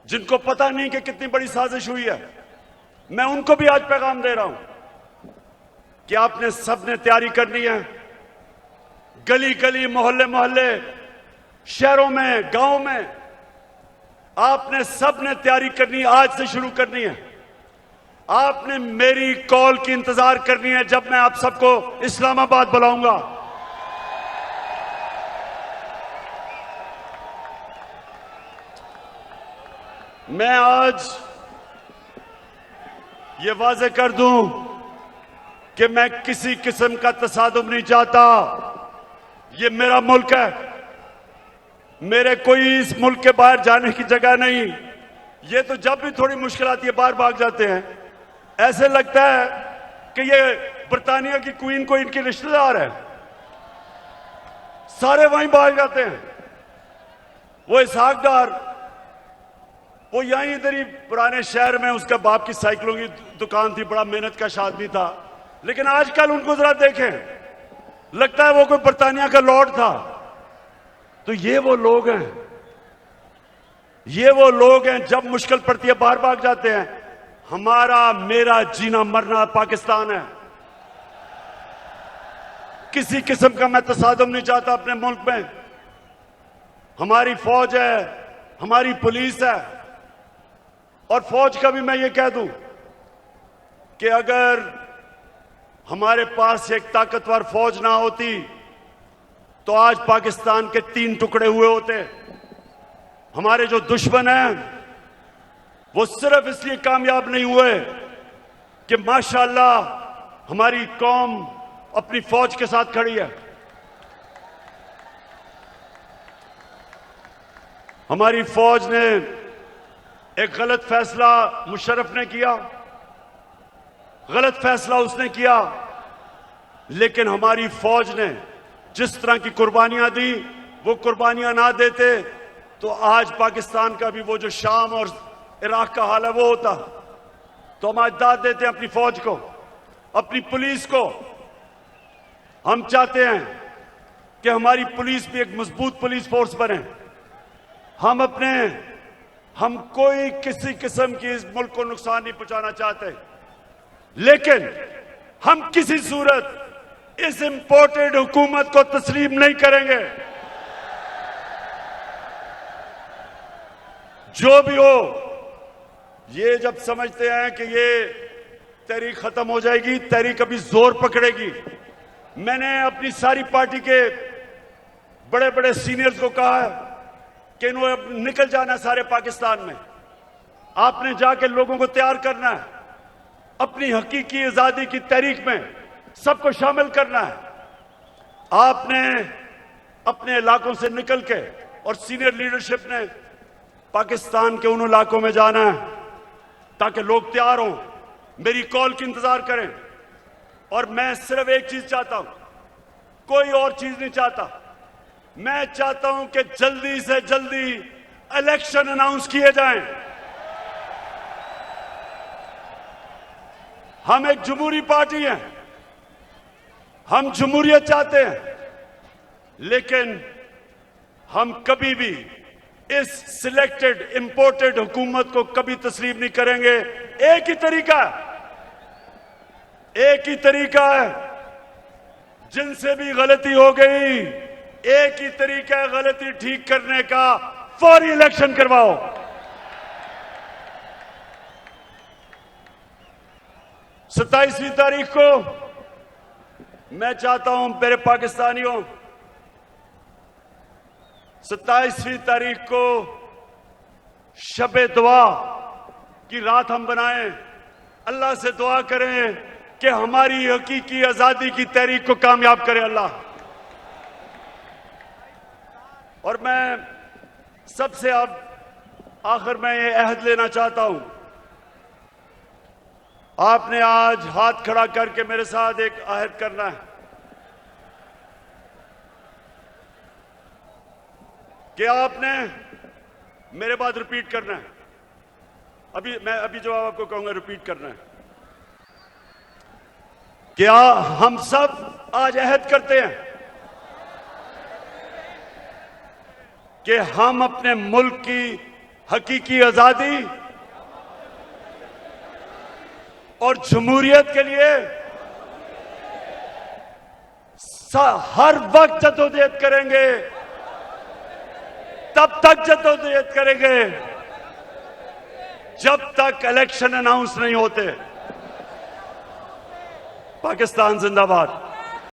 जिनको पता नहीं कि कितनी बड़ी साजिश हुई है, मैं उनको भी आज पैगाम दे रहा हूं कि आपने सबने तैयारी करनी है। गली गली, मोहल्ले मोहल्ले, शहरों में, गांव में आपने सबने तैयारी करनी है, आज से शुरू करनी है। आपने मेरी कॉल की इंतजार करनी है जब मैं आप सबको इस्लामाबाद बुलाऊंगा। मैं आज ये वाजे कर दूं कि मैं किसी किस्म का तसादुम नहीं चाहता। ये मेरा मुल्क है, मेरे कोई इस मुल्क के बाहर जाने की जगह नहीं। ये तो जब भी थोड़ी मुश्किल आती है बाहर भाग जाते हैं। ऐसे लगता है कि ये बर्तानिया की क्वीन को इनके रिश्तेदार है, सारे वहीं भाग जाते हैं। वो इसहाक डार, वो यहीं इधर ही पुराने शहर में, उसका बाप की साइकिलों की दुकान थी, बड़ा मेहनत का आदमी था, लेकिन आजकल उनको जरा देखें, लगता है वो कोई बर्तानिया का लॉर्ड था। तो ये वो लोग हैं, ये वो लोग हैं जब मुश्किल पड़ती है बाहर भाग जाते हैं। हमारा मेरा जीना मरना पाकिस्तान है। किसी किस्म का मैं तसादुम नहीं चाहता अपने मुल्क में। हमारी फौज है, हमारी पुलिस है, और फौज का भी मैं ये कह दूं कि अगर हमारे पास एक ताकतवर फौज ना होती तो आज पाकिस्तान के 3 टुकड़े हुए होते। हमारे जो दुश्मन हैं वो सिर्फ इसलिए कामयाब नहीं हुए कि माशाअल्लाह हमारी कौम अपनी फौज के साथ खड़ी है। हमारी फौज ने एक गलत फैसला मुशर्रफ ने किया, गलत फैसला उसने किया, लेकिन हमारी फौज ने जिस तरह की कुर्बानियां दी, वो कुर्बानियां ना देते तो आज पाकिस्तान का भी वो जो शाम और इराक का हाल है वो होता। तो हम आज दाद देते हैं अपनी फौज को, अपनी पुलिस को। हम चाहते हैं कि हमारी पुलिस भी एक मजबूत पुलिस फोर्स बने। हम कोई किसी किस्म की इस मुल्क को नुकसान नहीं पहुंचाना चाहते, लेकिन हम किसी सूरत इस इंपोर्टेड हुकूमत को तस्लीम नहीं करेंगे। जो भी हो, ये जब समझते हैं कि ये तहरीक खत्म हो जाएगी, तहरीक अभी जोर पकड़ेगी। मैंने अपनी सारी पार्टी के बड़े बड़े सीनियर्स को कहा है कि इन्होंने अब निकल जाना है सारे पाकिस्तान में। आपने जाके लोगों को तैयार करना है, अपनी हकीकी आजादी की तहरीक में सबको शामिल करना है। आपने अपने इलाकों से निकल के, और सीनियर लीडरशिप ने पाकिस्तान के उन इलाकों में जाना है ताकि लोग तैयार हों, मेरी कॉल की इंतजार करें। और मैं सिर्फ एक चीज चाहता हूं, कोई और चीज नहीं चाहता। मैं चाहता हूं कि जल्दी से जल्दी इलेक्शन अनाउंस किए जाएं। हम एक जमहूरी पार्टी हैं, हम जमहूरियत चाहते हैं, लेकिन हम कभी भी इस सिलेक्टेड इंपोर्टेड हुकूमत को कभी तस्लीम नहीं करेंगे। एक ही तरीका है, जिनसे भी गलती हो गई, एक ही तरीका है गलती ठीक करने का, फौरी इलेक्शन करवाओ। 27वीं तारीख को मैं चाहता हूं मेरे पाकिस्तानियों, 27वीं तारीख को शबे दुआ की रात हम बनाएं, अल्लाह से दुआ करें कि हमारी हकीकी आजादी की तहरीक को कामयाब करे अल्लाह। और मैं सबसे अब आखिर में ये अहद लेना चाहता हूं, आपने आज हाथ खड़ा करके मेरे साथ एक अहद करना है। कि आपने मेरे बाद रिपीट करना है। अभी जवाब आपको कहूंगा, रिपीट करना है। क्या हम सब आज अहद करते हैं कि हम अपने मुल्क की हकीकी आजादी और जमहूरियत के लिए हर वक्त जद्दोजहद करेंगे, तब तक जद्दोजहद करेंगे जब तक इलेक्शन अनाउंस नहीं होते। पाकिस्तान जिंदाबाद।